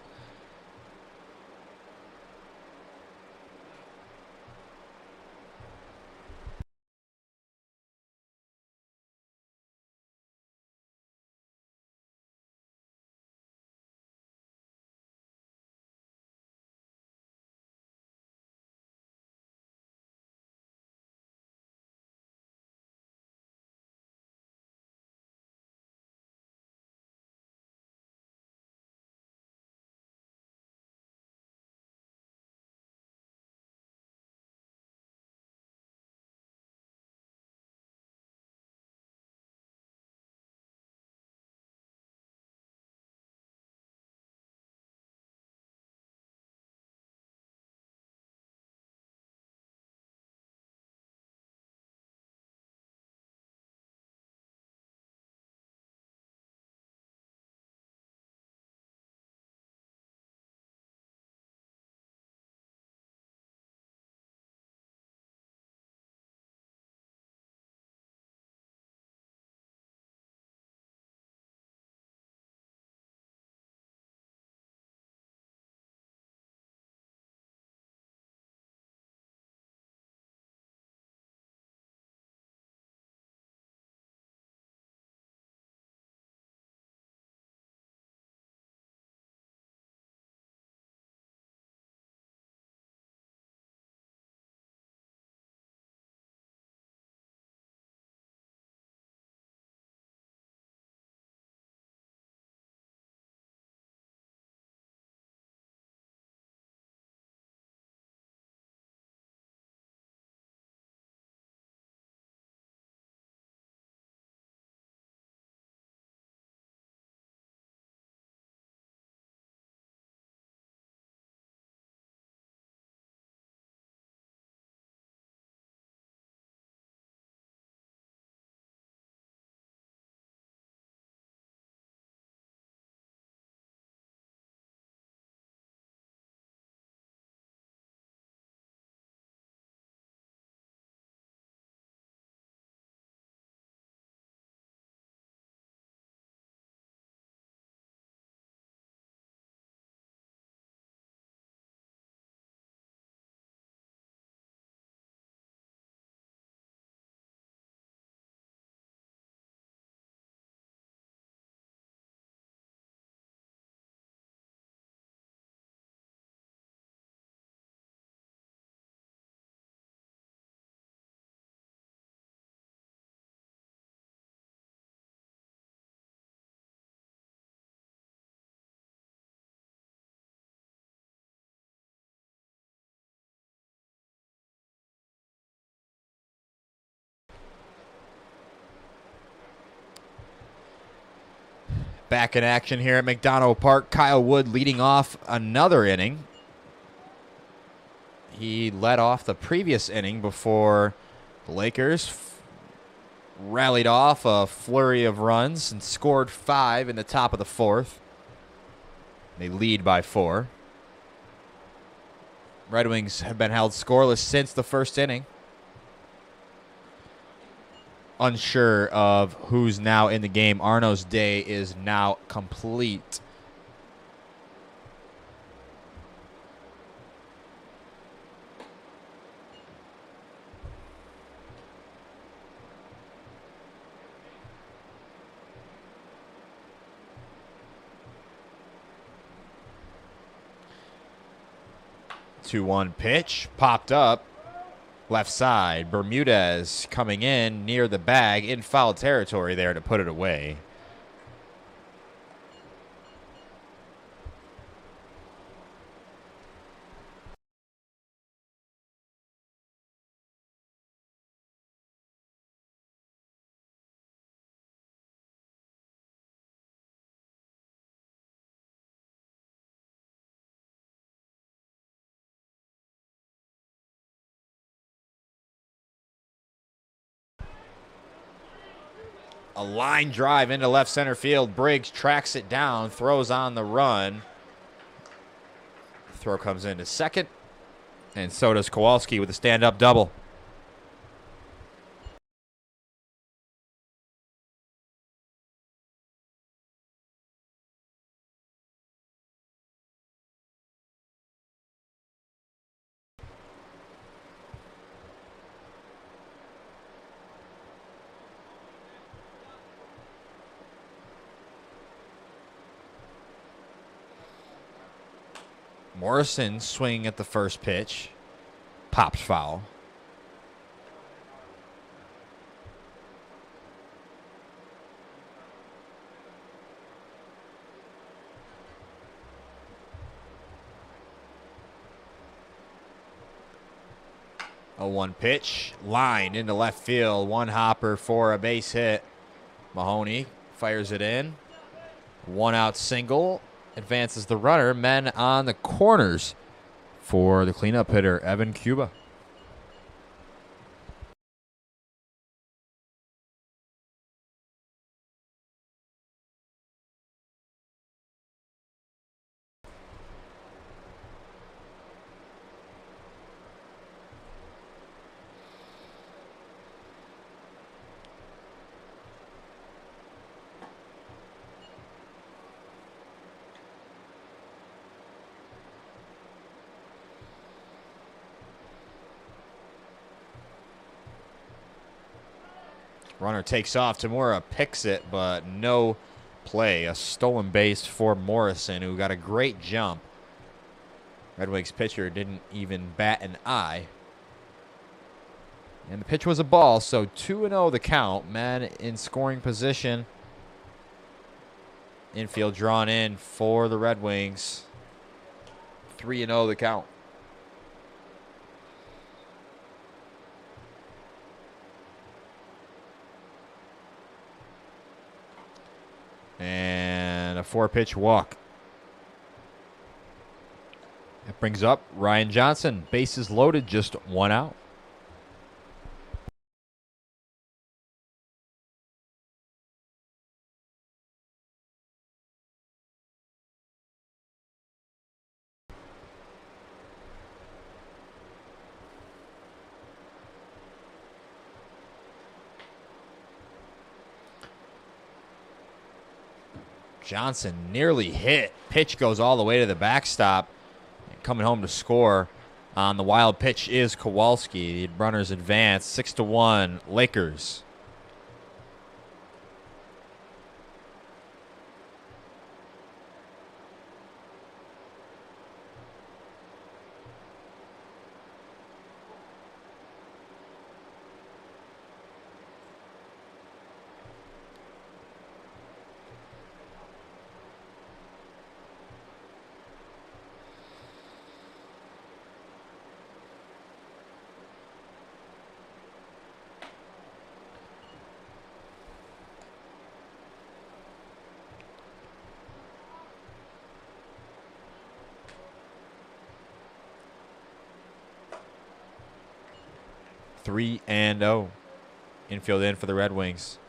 A: Back in action here at McDonough Park. Kyle Wood leading off another inning. He led off the previous inning before the Lakers rallied off a flurry of runs and scored 5 in the top of the 4th. They lead by 4. Red Wings have been held scoreless since the first inning. unsure of who's now in the game. Arno's day is now complete. Two-one pitch popped up. Left side, Bermudez coming in near the bag in foul territory there to put it away. A line drive into left center field. Briggs tracks it down, throws on the run. Throw comes into second, and so does Kowalski with a stand-up double. Morrison swinging at the first pitch. Pops foul. A 1 pitch. Line into left field. One hopper for a base hit. Mahoney fires it in. 1 out single. Advances the runner. Men on the corners for the cleanup hitter, Evan Cuba. Runner takes off. Tamura picks it, but no play. A stolen base for Morrison, who got a great jump. Redwings pitcher didn't even bat an eye. And the pitch was a ball, so 2-0 the count. Men in scoring position. Infield drawn in for the Red Wings. 3-0 the count. And a 4-pitch walk. That brings up Ryan Johnson. Bases loaded, just 1 out. Johnson nearly hit. Pitch goes all the way to the backstop. Coming home to score on the wild pitch is Kowalski. The runners advance 6-1 Lakers. Three and 0. Infield in for the Red Wings.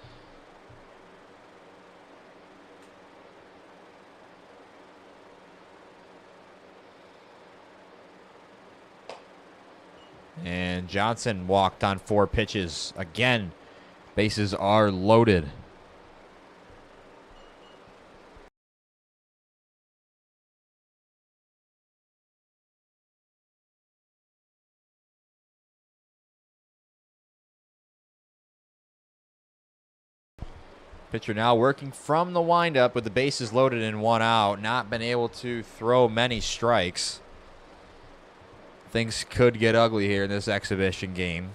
A: And Johnson walked on 4 pitches. Again, Bases are loaded. Pitcher now working from the windup with the bases loaded and 1 out. Not been able to throw many strikes. Things could get ugly here in this exhibition game.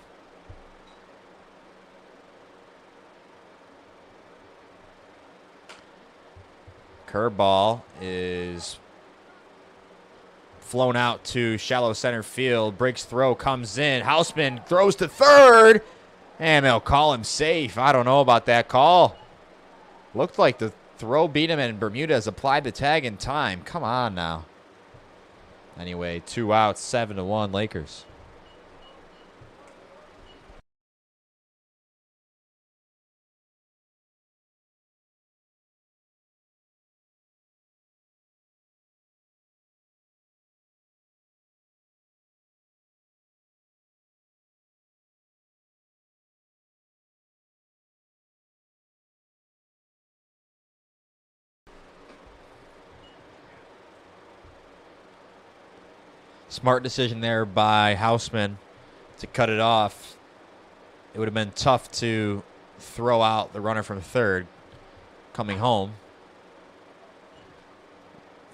A: Curveball is flown out to shallow center field. Breaks throw, comes in. Houseman throws to third. And they'll call him safe. I don't know about that call. Looked like the throw beat him, and Bermudez applied the tag in time. Come on now. Anyway, 2 outs, 7-1 Lakers. Smart decision there by Houseman to cut it off. It would have been tough to throw out the runner from third coming home.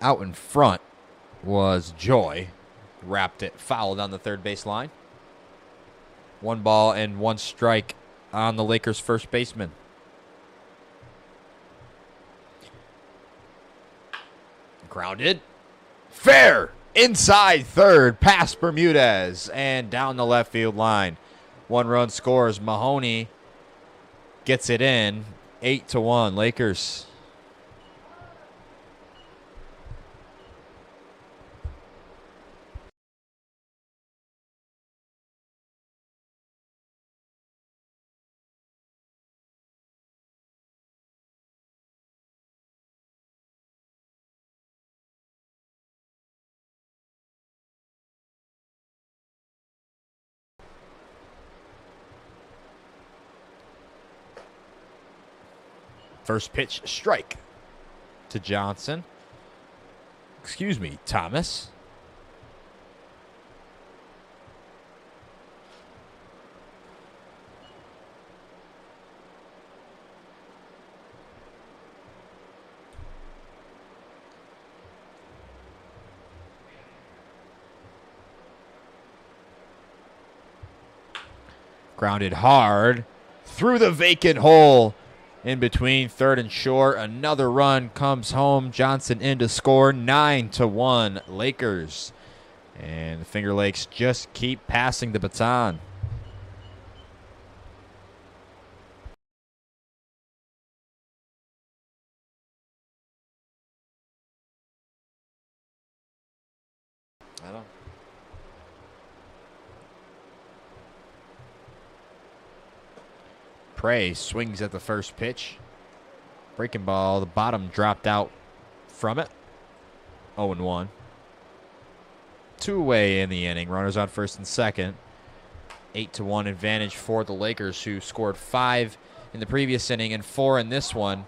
A: Out in front was Joy. Wrapped it foul down the third base line. 1 ball and 1 strike on the Lakers' first baseman. Grounded. Fair. Inside third, past Bermudez, and down the left field line. 1 run scores. Mahoney gets it in. 8-1 Lakers. First pitch, strike to Johnson. Excuse me, Thomas. Grounded hard through the vacant hole. In between third and short, another run comes home. Johnson in to score. 9-1 Lakers. And the Finger Lakes just keep passing the baton. I don't. Prey swings at the first pitch. Breaking ball, the bottom dropped out from it. 0-1. 2 away in the inning. Runners on first and second. 8-1 advantage for the Lakers, who scored 5 in the previous inning and 4 in this one.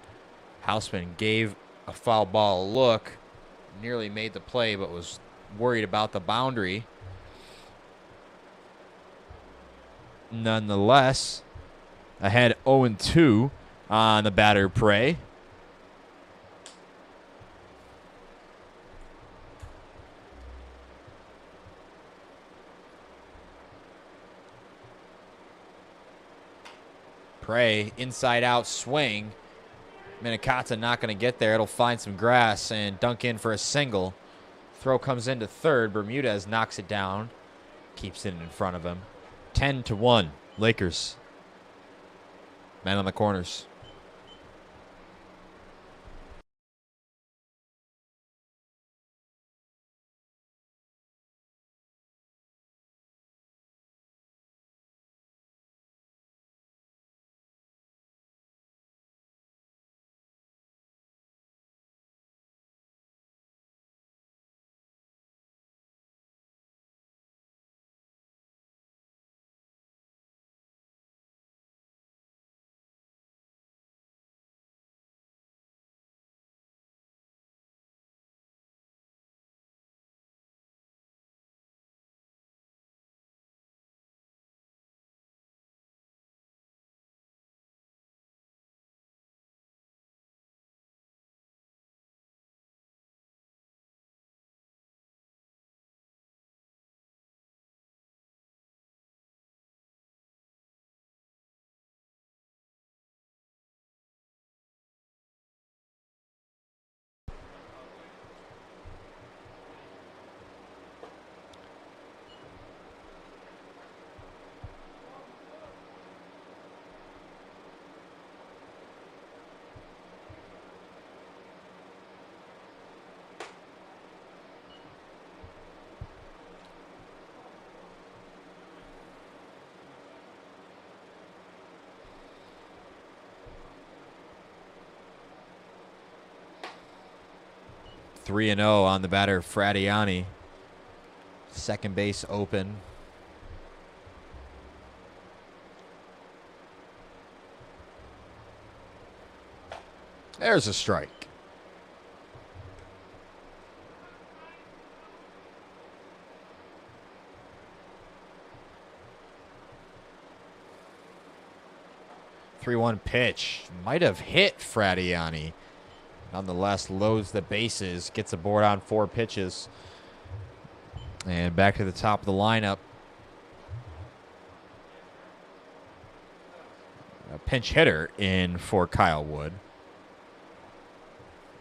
A: Houseman gave a foul ball a look. Nearly made the play, but was worried about the boundary. Nonetheless, ahead 0-2 on the batter Prey. Prey, inside out swing. Minikata not going to get there. It'll find some grass and dunk in for a single. Throw comes into third. Bermudez knocks it down. Keeps it in front of him. 10-1 Lakers. Man on the corners. 3-0 on the batter, Fradiani. Second base open. There's a strike. Three-one pitch. Might have hit Fradiani. Nonetheless, loads the bases. Gets aboard on 4 pitches. And back to the top of the lineup. A pinch hitter in for Kyle Wood.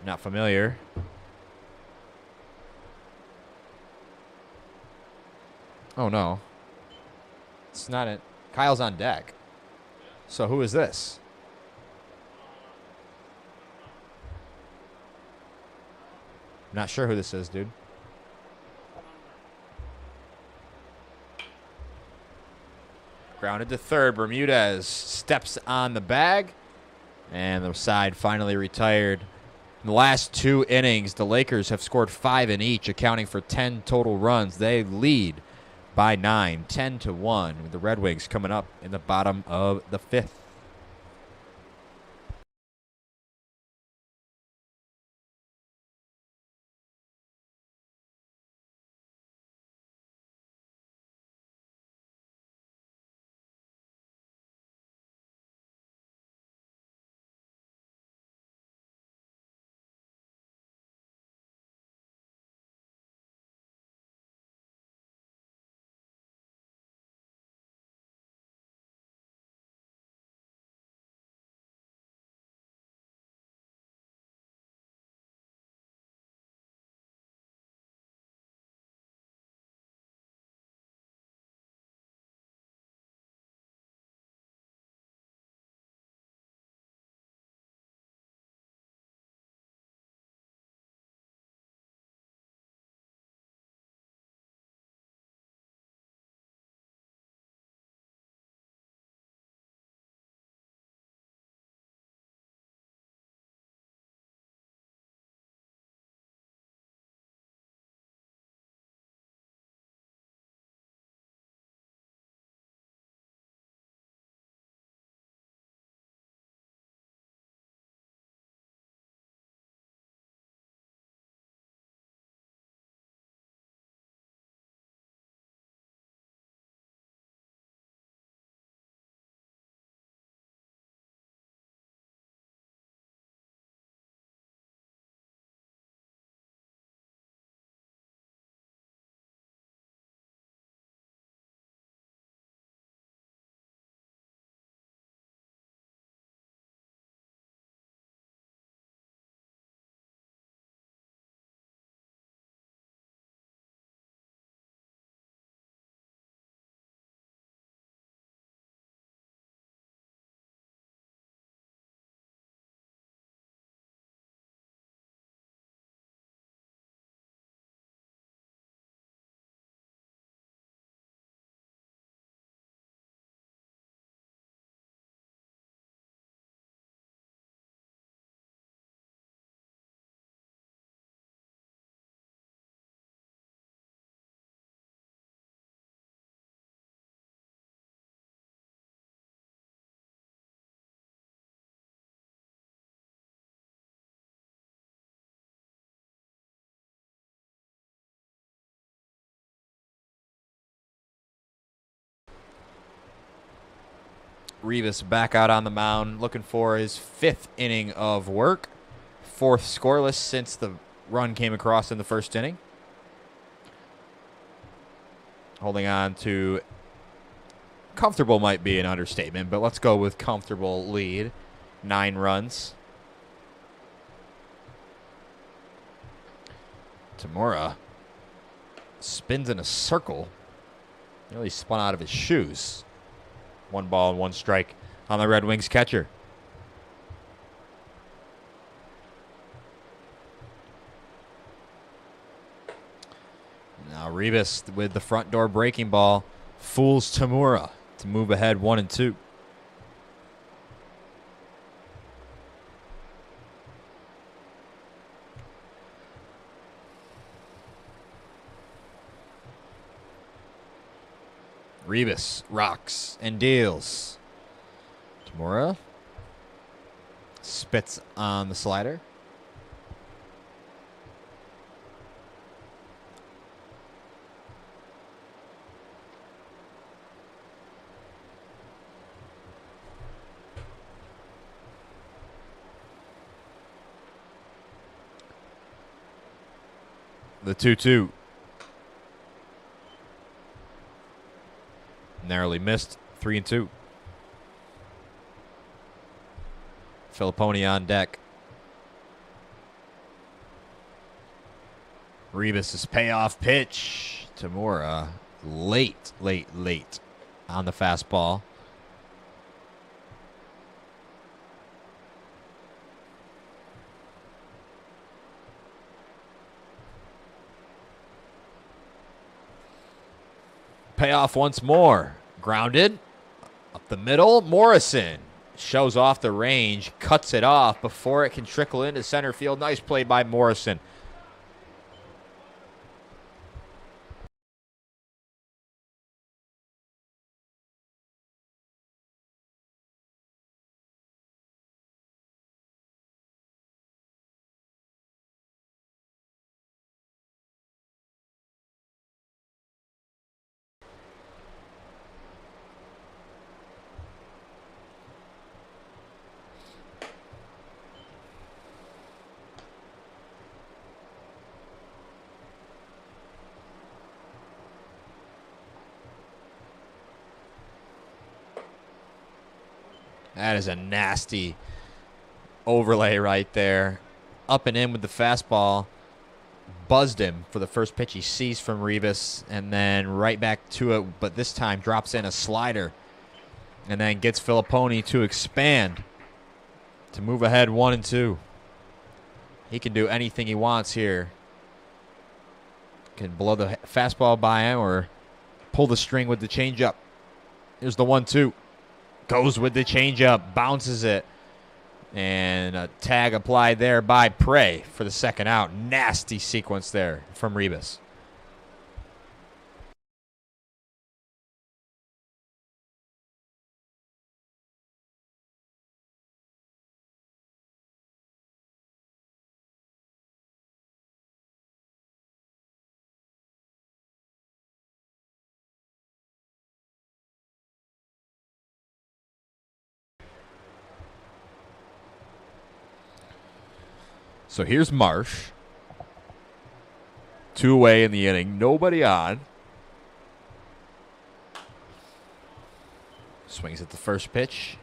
A: Not familiar. Oh, no. It's not it. Kyle's on deck. So who is this? Not sure who this is, dude. Grounded to third. Bermudez steps on the bag. And the side finally retired. In the last 2 innings, the Lakers have scored 5 in each, accounting for 10 total runs. They lead by 9, 10-1, with the Red Wings coming up in the bottom of the 5th. Rivas back out on the mound, looking for his 5th inning of work. 4th scoreless since the run came across in the first inning. Holding on to comfortable might be an understatement, but let's go with comfortable lead. 9 runs. Tamura spins in a circle. Nearly spun out of his shoes. 1 ball and 1 strike on the Red Wings catcher. Now Rivas with the front door breaking ball fools Tamura to move ahead 1-2.
B: Rebus rocks and deals. Tamura spits on the slider. The 2-2. Narrowly missed. 3-2. Filipponi on deck. Rebus' payoff pitch. Tamura late on the fastball. Payoff once more. Grounded. Up the middle. Morrison shows off the range. Cuts it off before it can trickle into center field. Nice play by Morrison. That is a nasty overlay right there. Up and in with the fastball. Buzzed him for the first pitch he sees from Rebus, and then right back to it, but this time drops in a slider and then gets Filipponi to expand to move ahead 1-2. He can do anything he wants here. Can blow the fastball by him or pull the string with the changeup. Here's the 1-2. Goes with the changeup, bounces it, and a tag applied there by Prey for the second out. Nasty sequence there from Rebus. So here's Marsh. 2 away in the inning. Nobody on. Swings at the first pitch.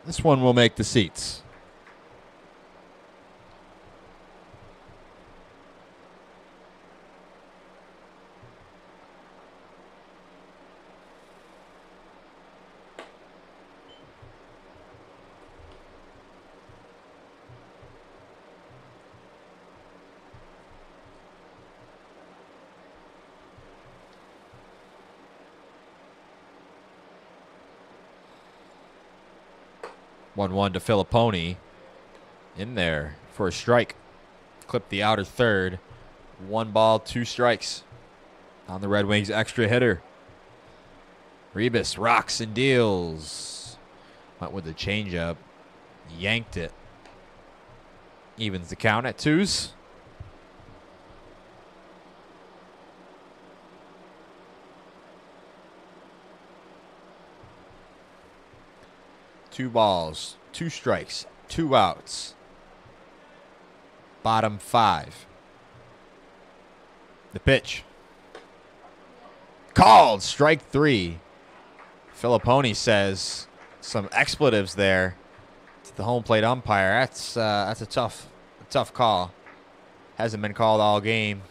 B: This one will make the seats. One to Filipponi. In there for a strike. Clip the outer third. 1 ball, 2 strikes on the Red Wings extra hitter. Rebus rocks and deals. Went with the changeup. Yanked it. Evens the count at 2s. Two balls, 2 strikes, 2 outs. Bottom 5. The pitch. Called. Strike 3. Filipponi says some expletives there to the home plate umpire. That's a tough call. Hasn't been called all game.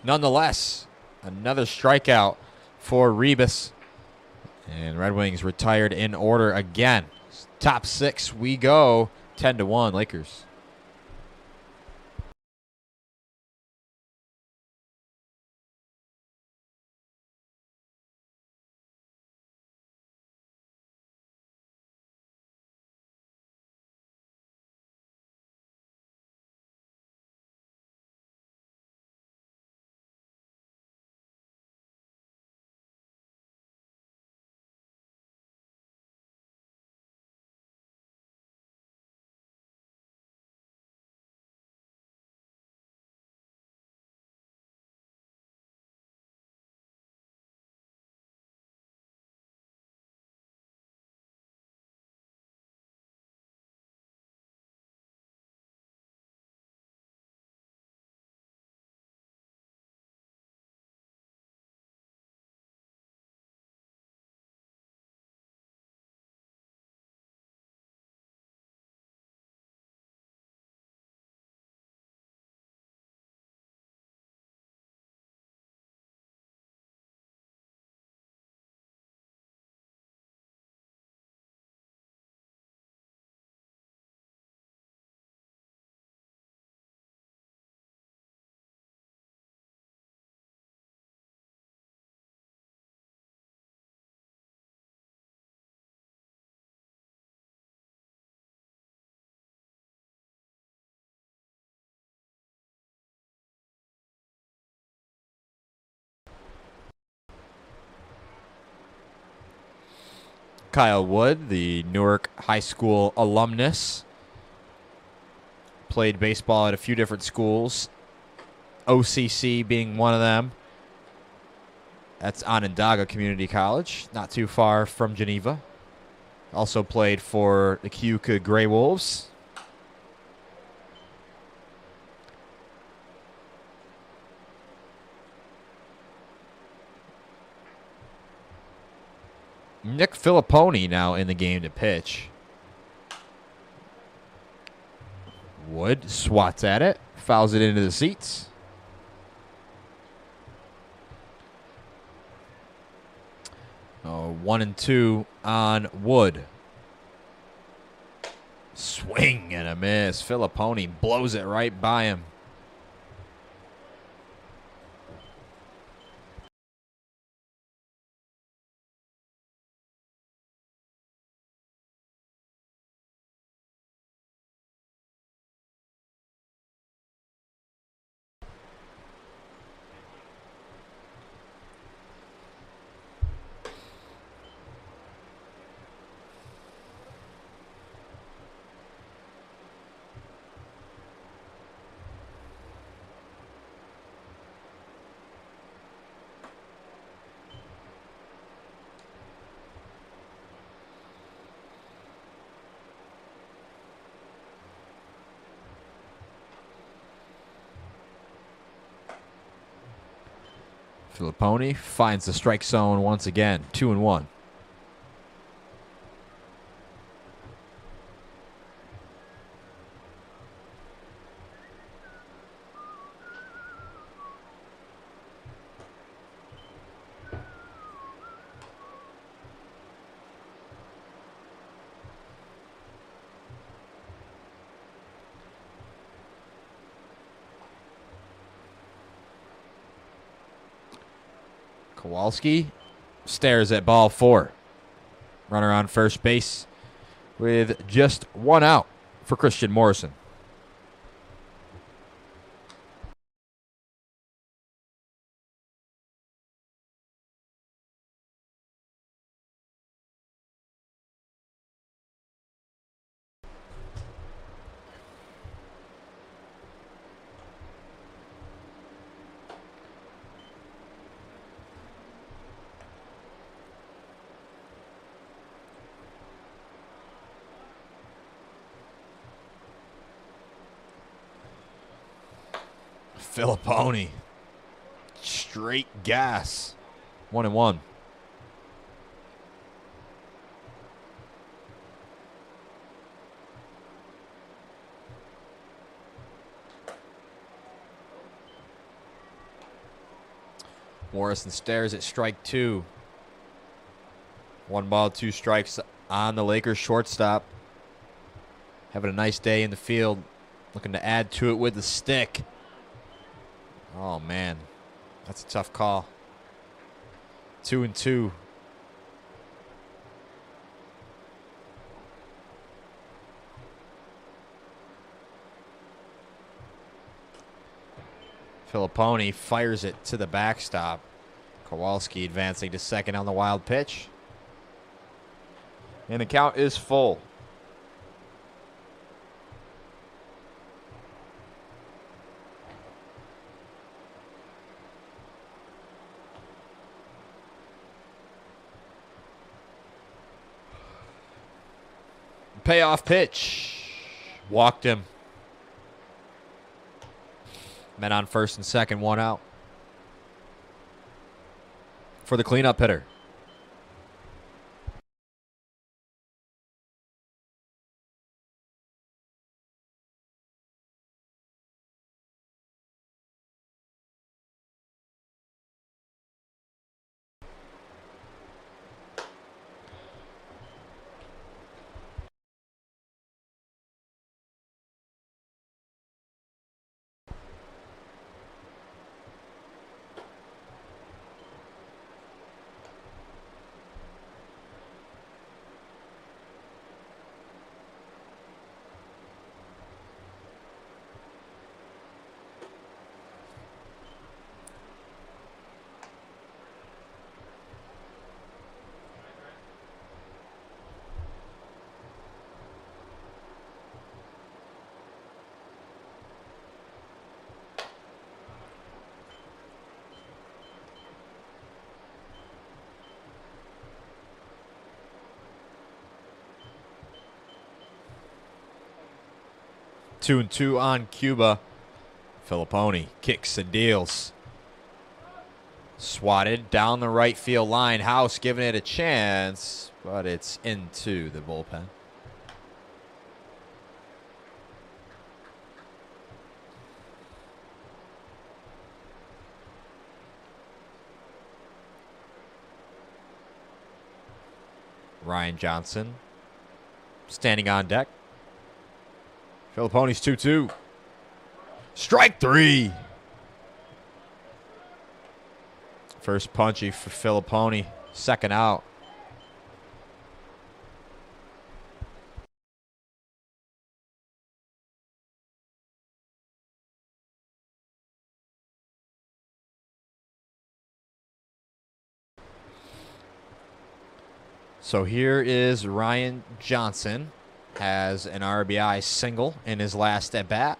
B: Nonetheless, another strikeout for Rebus. And Red Wings retired in order again. Top 6 we go. 10-1 Lakers. Kyle Wood, the Newark High School alumnus. Played baseball at a few different schools, OCC being one of them. That's Onondaga Community College, not too far from Geneva. Also played for the Keuka Grey Wolves. Nick Filipponi now in the game to pitch. Wood swats at it, fouls it into the seats. Oh, 1-2 on Wood. Swing and a miss. Filipponi blows it right by him. Filipponi finds the strike zone once again. 2-1. Kowalski stares at ball 4. Runner on first base with just 1 out for Christian Morrison. Filipponi. Straight gas. 1-1. Morrison stares at strike 2. 1 ball, 2 strikes on the Lakers shortstop. Having a nice day in the field. Looking to add to it with the stick. Oh, man. That's a tough call. 2-2. Filipponi fires it to the backstop. Kowalski advancing to second on the wild pitch.
A: And the count is full.
B: Payoff pitch. Walked him. Men on first and second, 1 out. For the cleanup hitter. 2-2 on Cuba. Filipponi kicks and deals. Swatted down the right field line. House giving it a chance, but it's into the bullpen. Ryan Johnson standing on deck. Filipponi's 2-2. Strike 3. First punchy for Filipponi. Second out. So here is Ryan Johnson. Has an RBI single in his last at bat.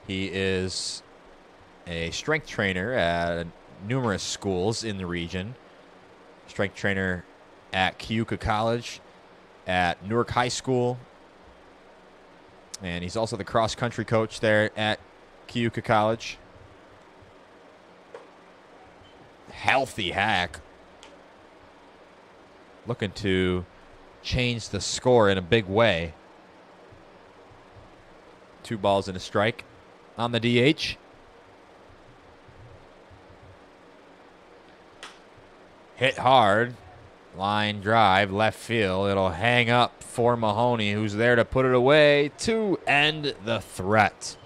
B: He is a strength trainer at numerous schools in the region. Strength trainer at Keuka College, at Newark High School, and he's also the cross-country coach there at Keuka College. Healthy hack. Looking to change the score in a big way. 2 balls and a strike on the DH. Hit hard. Line drive, left field. It'll hang up for Mahoney, who's there to put it away to end the threat.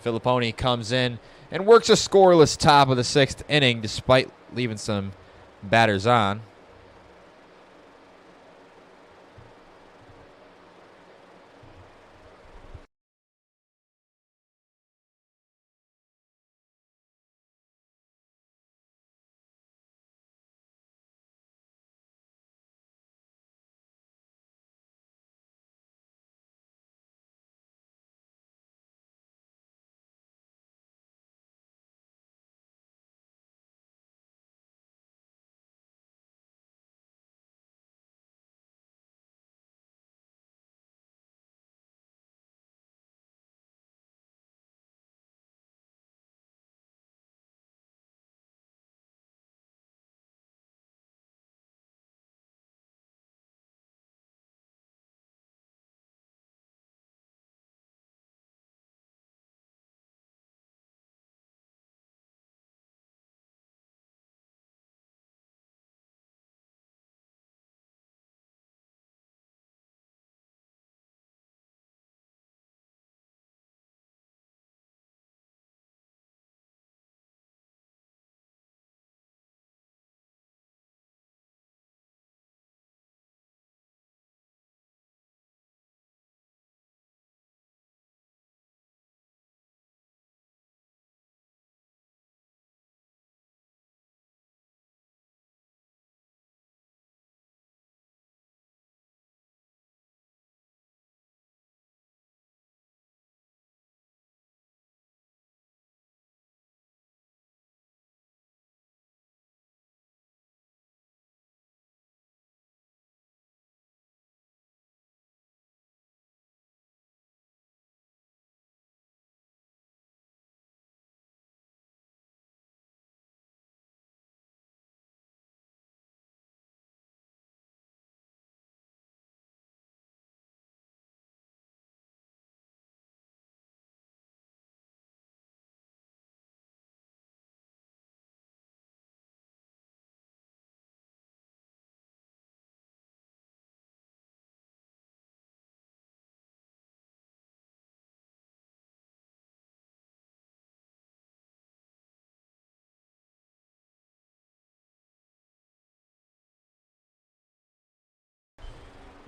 B: Filipponi comes in and works a scoreless top of the 6th inning despite leaving some batters on.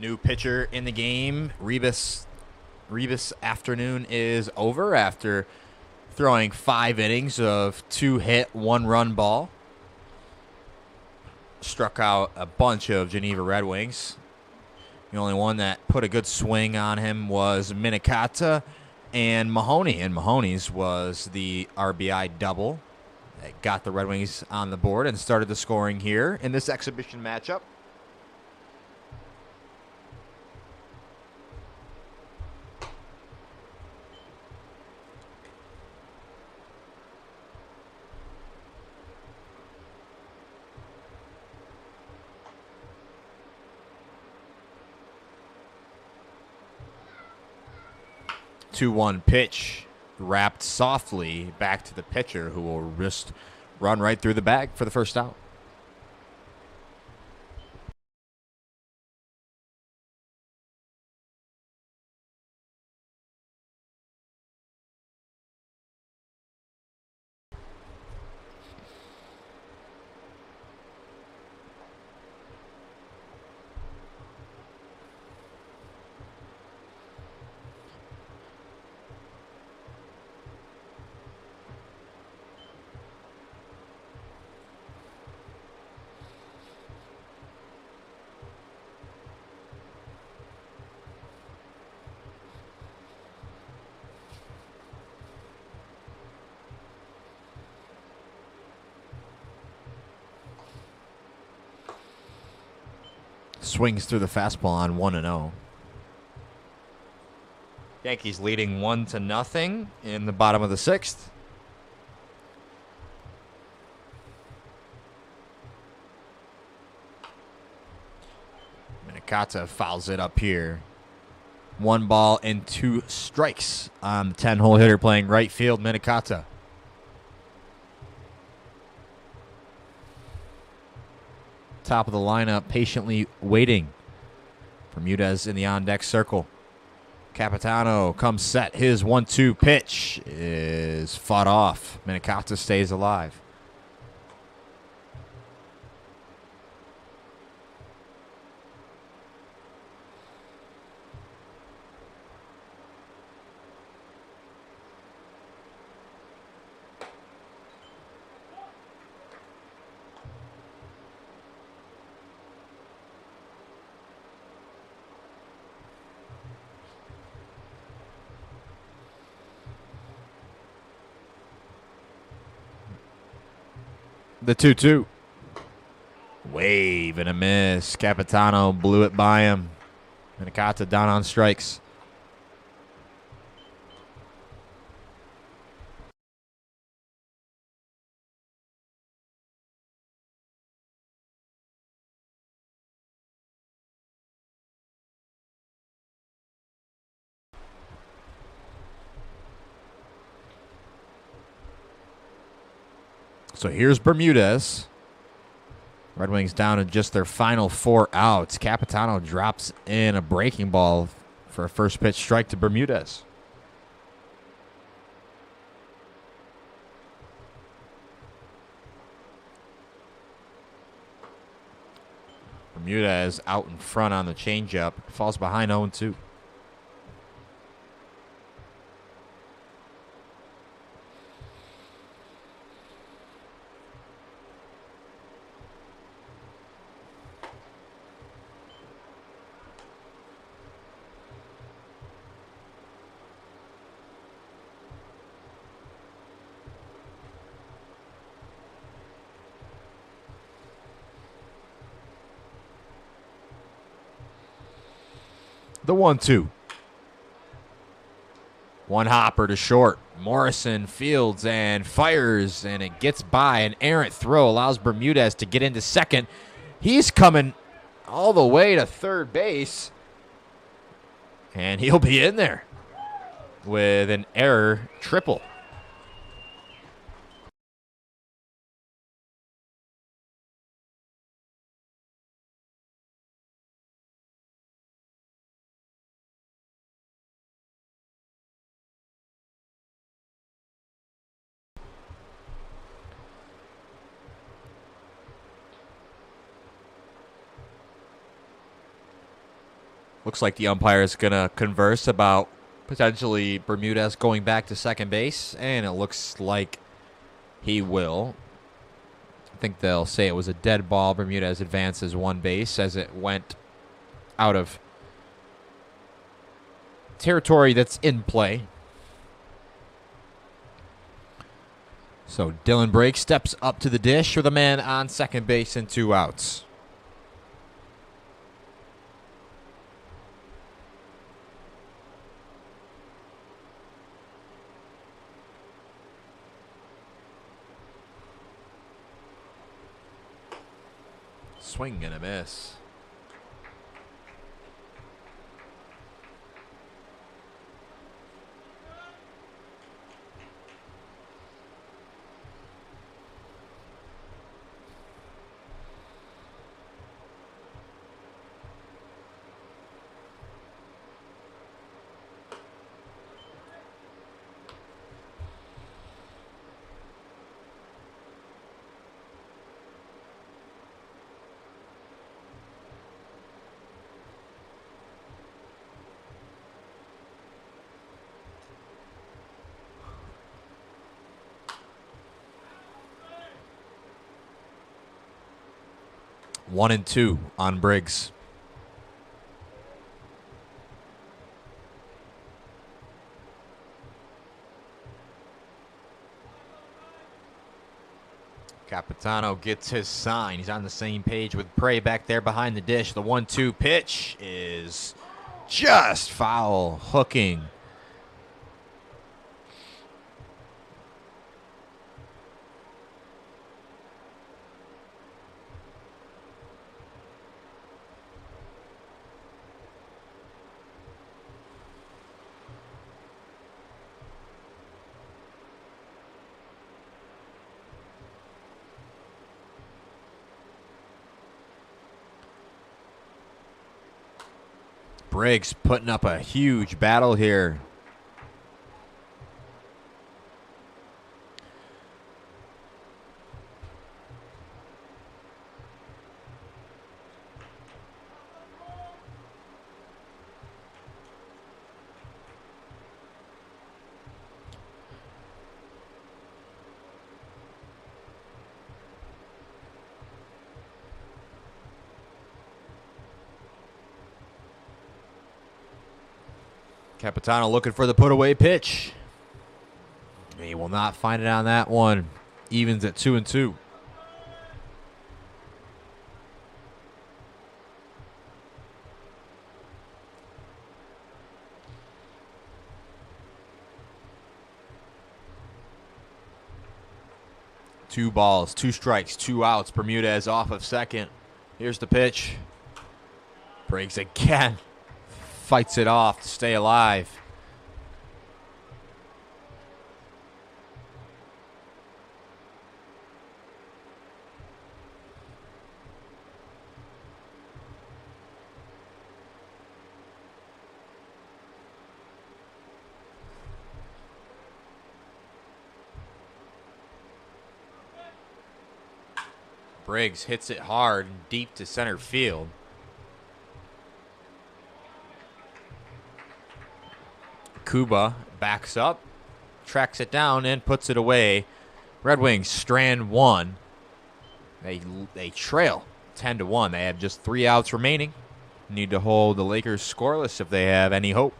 B: New pitcher in the game. Rebus afternoon is over after throwing 5 innings of 2-hit, 1-run ball. Struck out a bunch of Geneva Redwings. The only one that put a good swing on him was Minikata and Mahoney. And Mahoney's was the RBI double got the Red Wings on the board and started the scoring here in this exhibition matchup. Two-one pitch, wrapped softly back to the pitcher, who will just run right through the bag for the first out. Swings through the fastball on 1-0. Yankees leading 1-0 in the bottom of the sixth. Minikata fouls it up here. 1 ball and 2 strikes on the 10-hole hitter playing right field, Minikata. Top of the lineup, patiently waiting. Bermudez in the on-deck circle. Capitano comes set. His 1-2 pitch is fought off. Minikata stays alive. The 2-2. Wave and a miss. Capitano blew it by him. Minikata down on strikes. So here's Bermudez. Red Wings down to just their final 4 outs. Capitano drops in a breaking ball for a first pitch strike to Bermudez. Bermudez out in front on the changeup. Falls behind 0-2. The 1-2. One hopper to short. Morrison fields and fires, and it gets by. An errant throw allows Bermudez to get into second. He's coming all the way to third base, and he'll be in there with an error triple. Looks like the umpire is going to converse about potentially Bermudez going back to second base, and it looks like he will. I think they'll say it was a dead ball. Bermudez advances one base as it went out of territory that's in play. So Dylan Brake steps up to the dish with a man on second base and 2 outs. Swing and a miss. One and two on Briggs. Capitano gets his sign. He's on the same page with Prey back there behind the dish. The 1-2 pitch is just foul, hooking. Briggs putting up a huge battle here. Capitano looking for the put-away pitch. He will not find it on that one. Evens at 2-2. Two balls, 2 strikes, 2 outs. Bermudez off of second. Here's the pitch. Breaks again. Fights it off to stay alive. Briggs hits it hard and deep to center field. Kuba backs up, tracks it down, and puts it away. Red Wings strand 1. They trail 10-1. They have just 3 outs remaining. Need to hold the Lakers scoreless if they have any hope.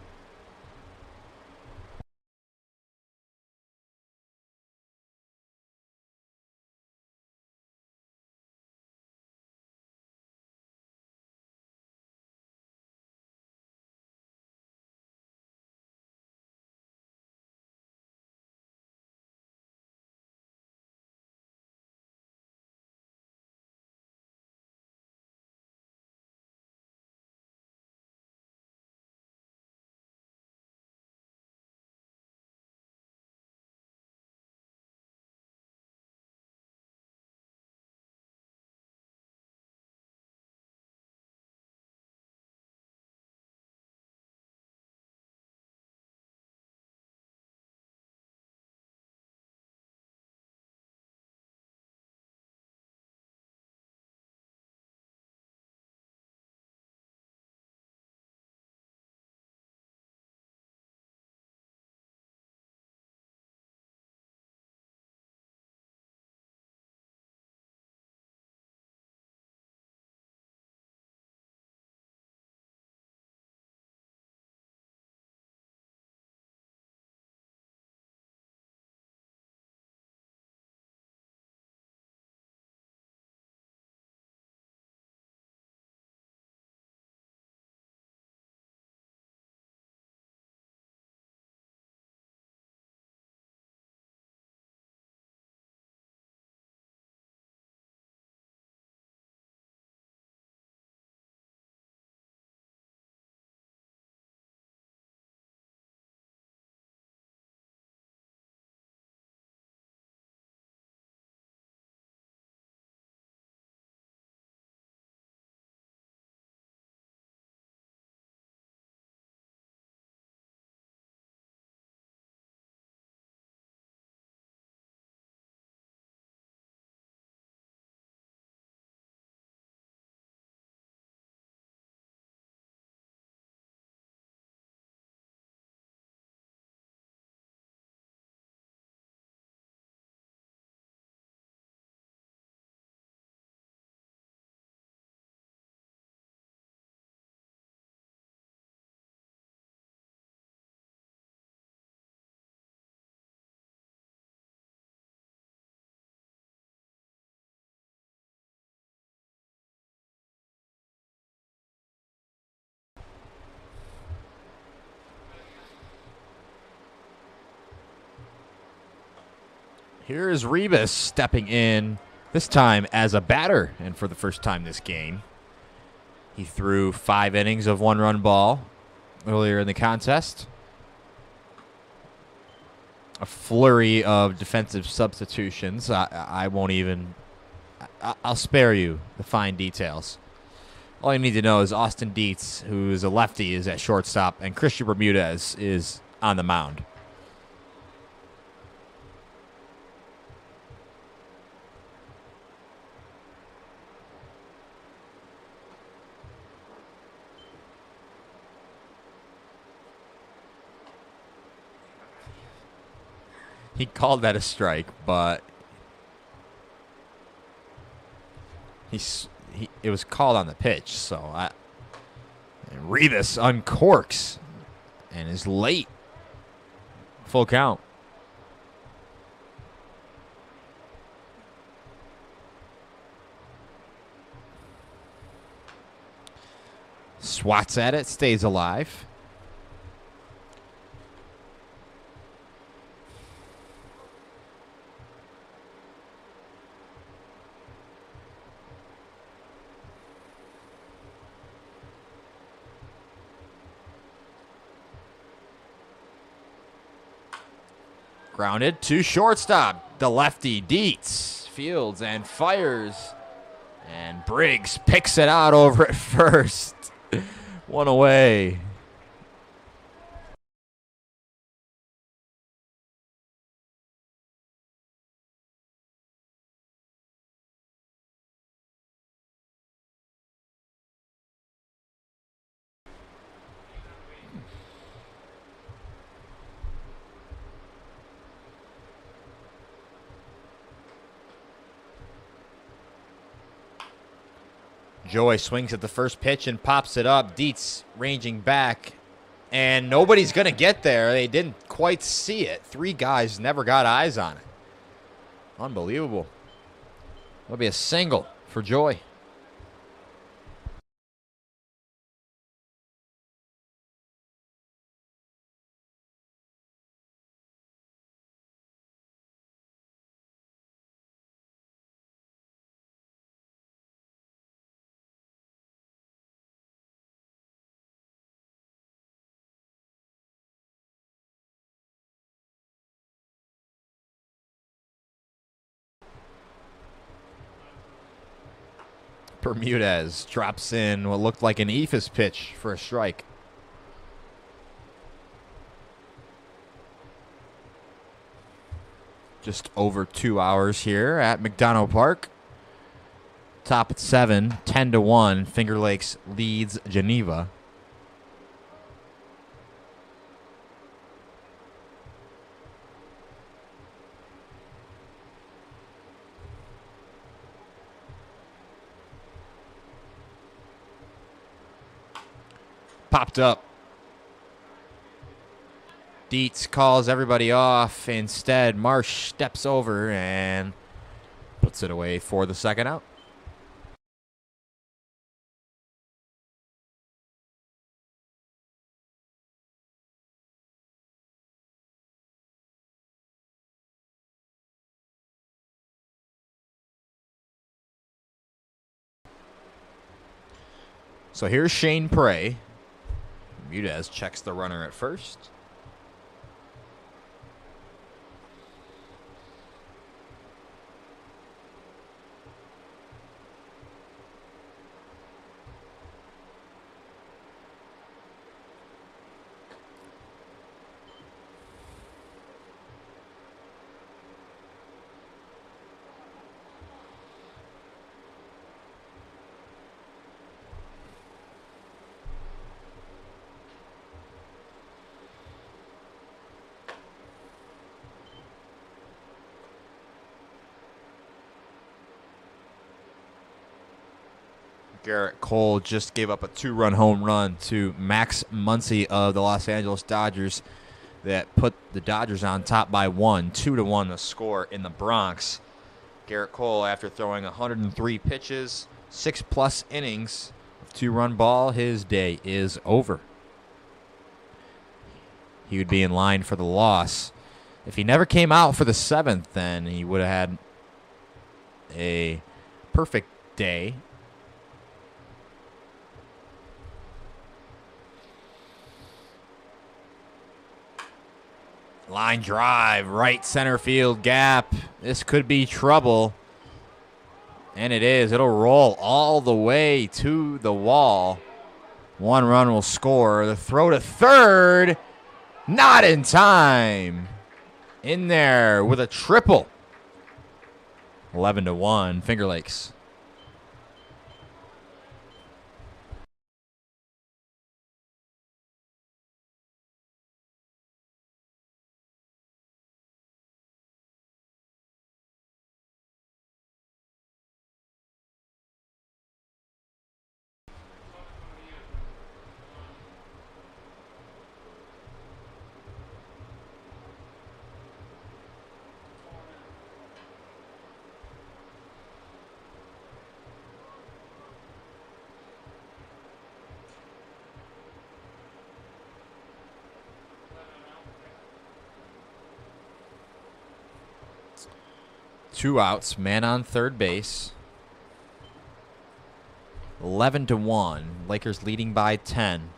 B: Here is Rebus stepping in, this time as a batter, and for the first time this game. He threw 5 innings of 1-run ball earlier in the contest. A flurry of defensive substitutions. I won't even... I'll spare you the fine details. All you need to know is Austin Dietz, who's a lefty, is at shortstop, and Christian Bermudez is on the mound. He called that a strike, but it was called on the pitch. So and Rebus uncorks and is late. Full count. Swats at it, stays alive. Grounded to shortstop. The lefty Dietz fields and fires. And Briggs picks it out over at first. One away. Joy swings at the first pitch and pops it up. Dietz ranging back, and nobody's going to get there. They didn't quite see it. 3 guys never got eyes on it. Unbelievable. That'll be a single for Joy. Bermudez drops in what looked like an eephus pitch for a strike. Just over 2 hours here at McDonough Park. Top at 7, 10-1. Finger Lakes leads Geneva. Popped up. Dietz calls everybody off. Instead, Marsh steps over and puts it away for the second out. So here's Shane Prey. Bermudez checks the runner at first. Garrett Cole just gave up a 2-run home run to Max Muncy of the Los Angeles Dodgers that put the Dodgers on top by 1, 2-1 the score in the Bronx. Garrett Cole, after throwing 103 pitches, 6+ innings of 2-run ball, his day is over. He would be in line for the loss If he never came out for the 7th, then he would have had a perfect day. Line drive, right center field gap. This could be trouble. And it is. It'll roll all the way to the wall. 1 run will score. The throw to third. Not in time. In there with a triple. 11-1, Finger Lakes. Two outs, man on third base. 11-1, Lakers leading by 10.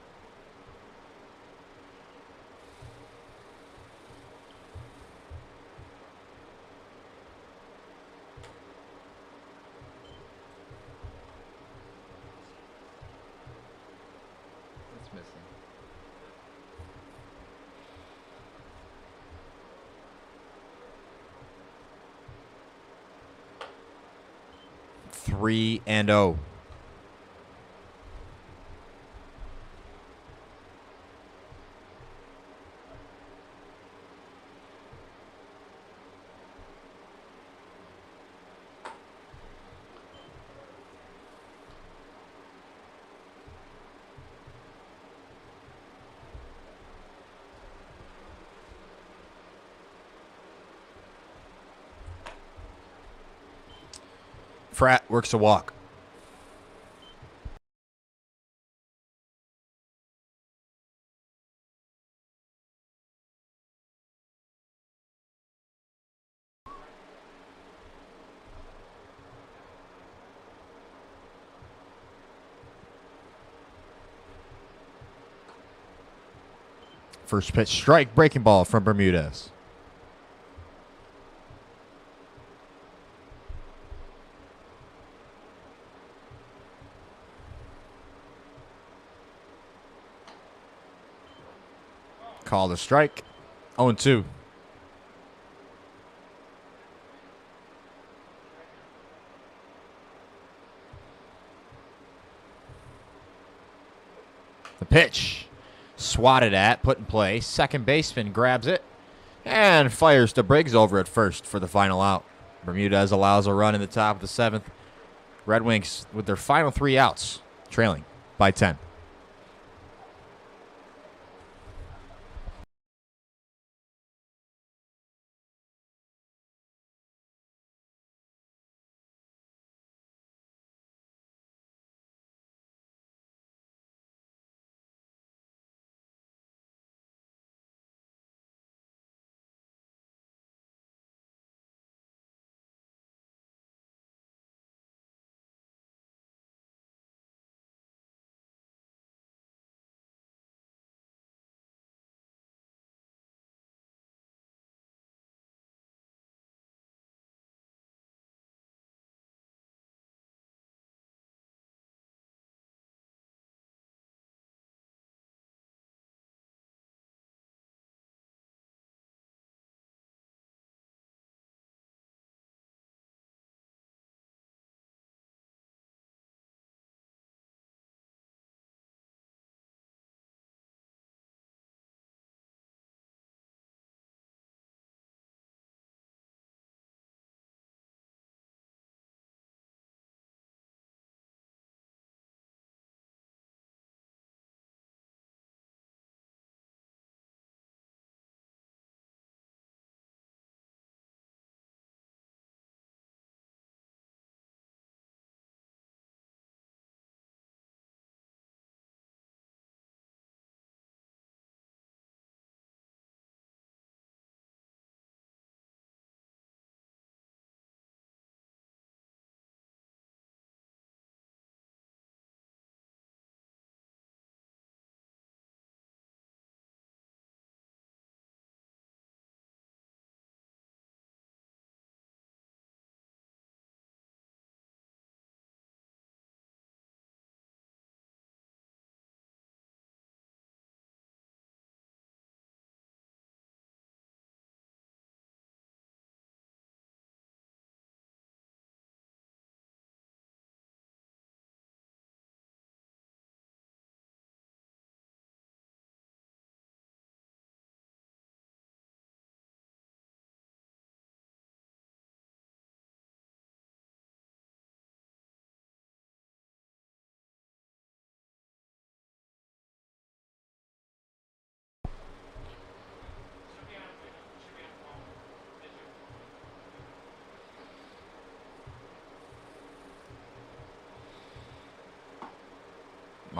B: What's missing? Three and 0. Pratt works a walk. First pitch strike, breaking ball from Bermudez. Call the strike. 0-2. The pitch. Swatted at, put in play. Second baseman grabs it and fires to Briggs over at first for the final out. Bermudez allows a run in the top of the 7th. Red Wings with their final 3 outs, trailing by 10.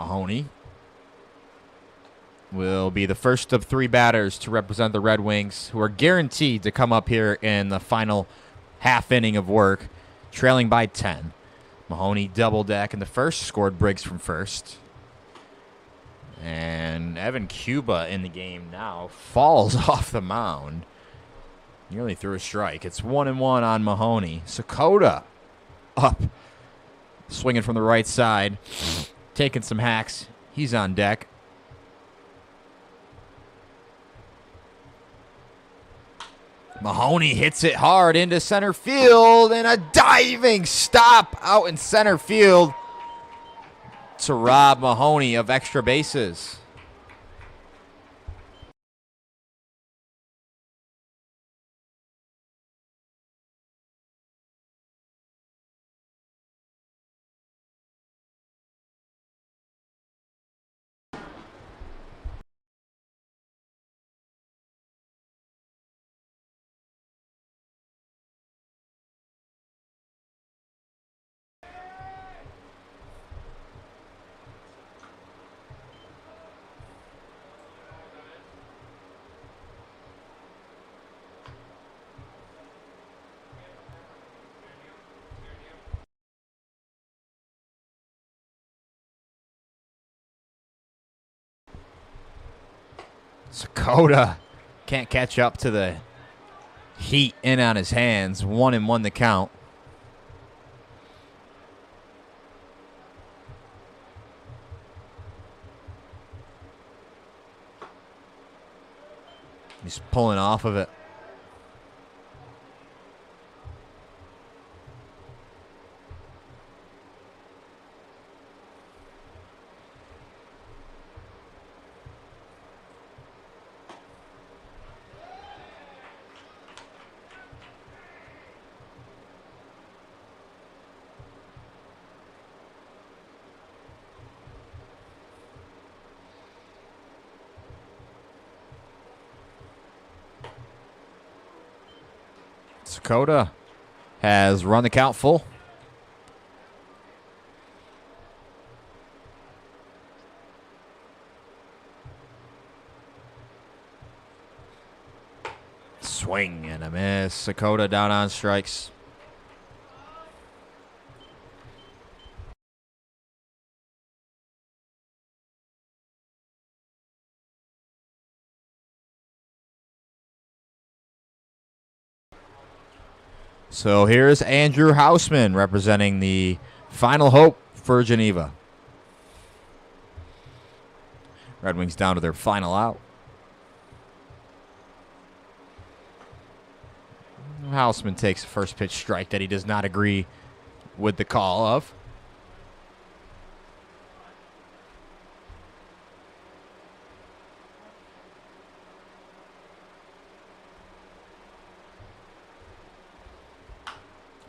B: Mahoney will be the first of 3 batters to represent the Red Wings, who are guaranteed to come up here in the final half inning of work, trailing by 10. Mahoney double deck in the first, scored Briggs from first. And Evan Cuba in the game now falls off the mound. Nearly threw a strike. It's 1-1 on Mahoney. Sakota up, swinging from the right side, taking some hacks. He's on deck. Mahoney hits it hard into center field, and a diving stop out in center field to rob Mahoney of extra bases. Sakota can't catch up to the heat in on his hands. 1-1 the count. He's pulling off of it. Sakota has run the count full. Swing and a miss. Sakota down on strikes. So here's Andrew Hausman representing the final hope for Geneva. Red Wings down to their final out. Hausman takes a first pitch strike that he does not agree with the call of.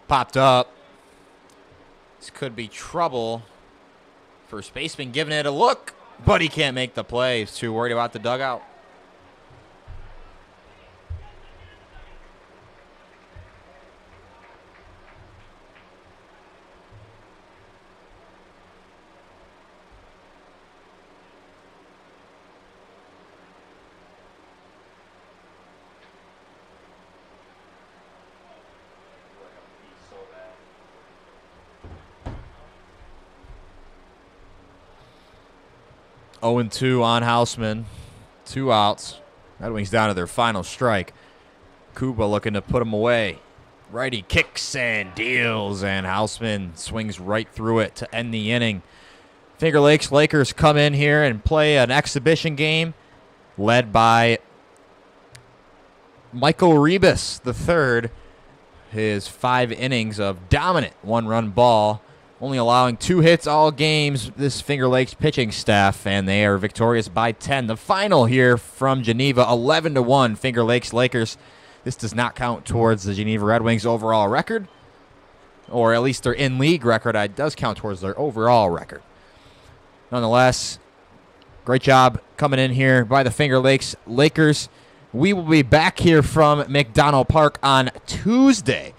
B: Popped up. This could be trouble. First baseman giving it a look, but he can't make the play. He's too worried about the dugout. Oh and 2 on Hausman. 2 outs. Red Wings down to their final strike. Kuba looking to put him away. Righty kicks and deals, and Hausman swings right through it to end the inning. Finger Lakes Lakers come in here and play an exhibition game led by Michael Rebus III. His 5 innings of dominant 1-run ball, only allowing 2 hits all games, this Finger Lakes pitching staff, and they are victorious by 10. The final here from Geneva, 11-1, Finger Lakes Lakers. This does not count towards the Geneva Red Wings' overall record, or at least their in-league record. It does count towards their overall record. Nonetheless, great job coming in here by the Finger Lakes Lakers. We will be back here from McDonough Park on Tuesday.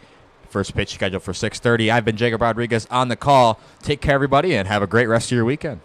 B: First pitch scheduled for 6:30. I've been Jacob Rodriguez on the call. Take care, everybody, and have a great rest of your weekend.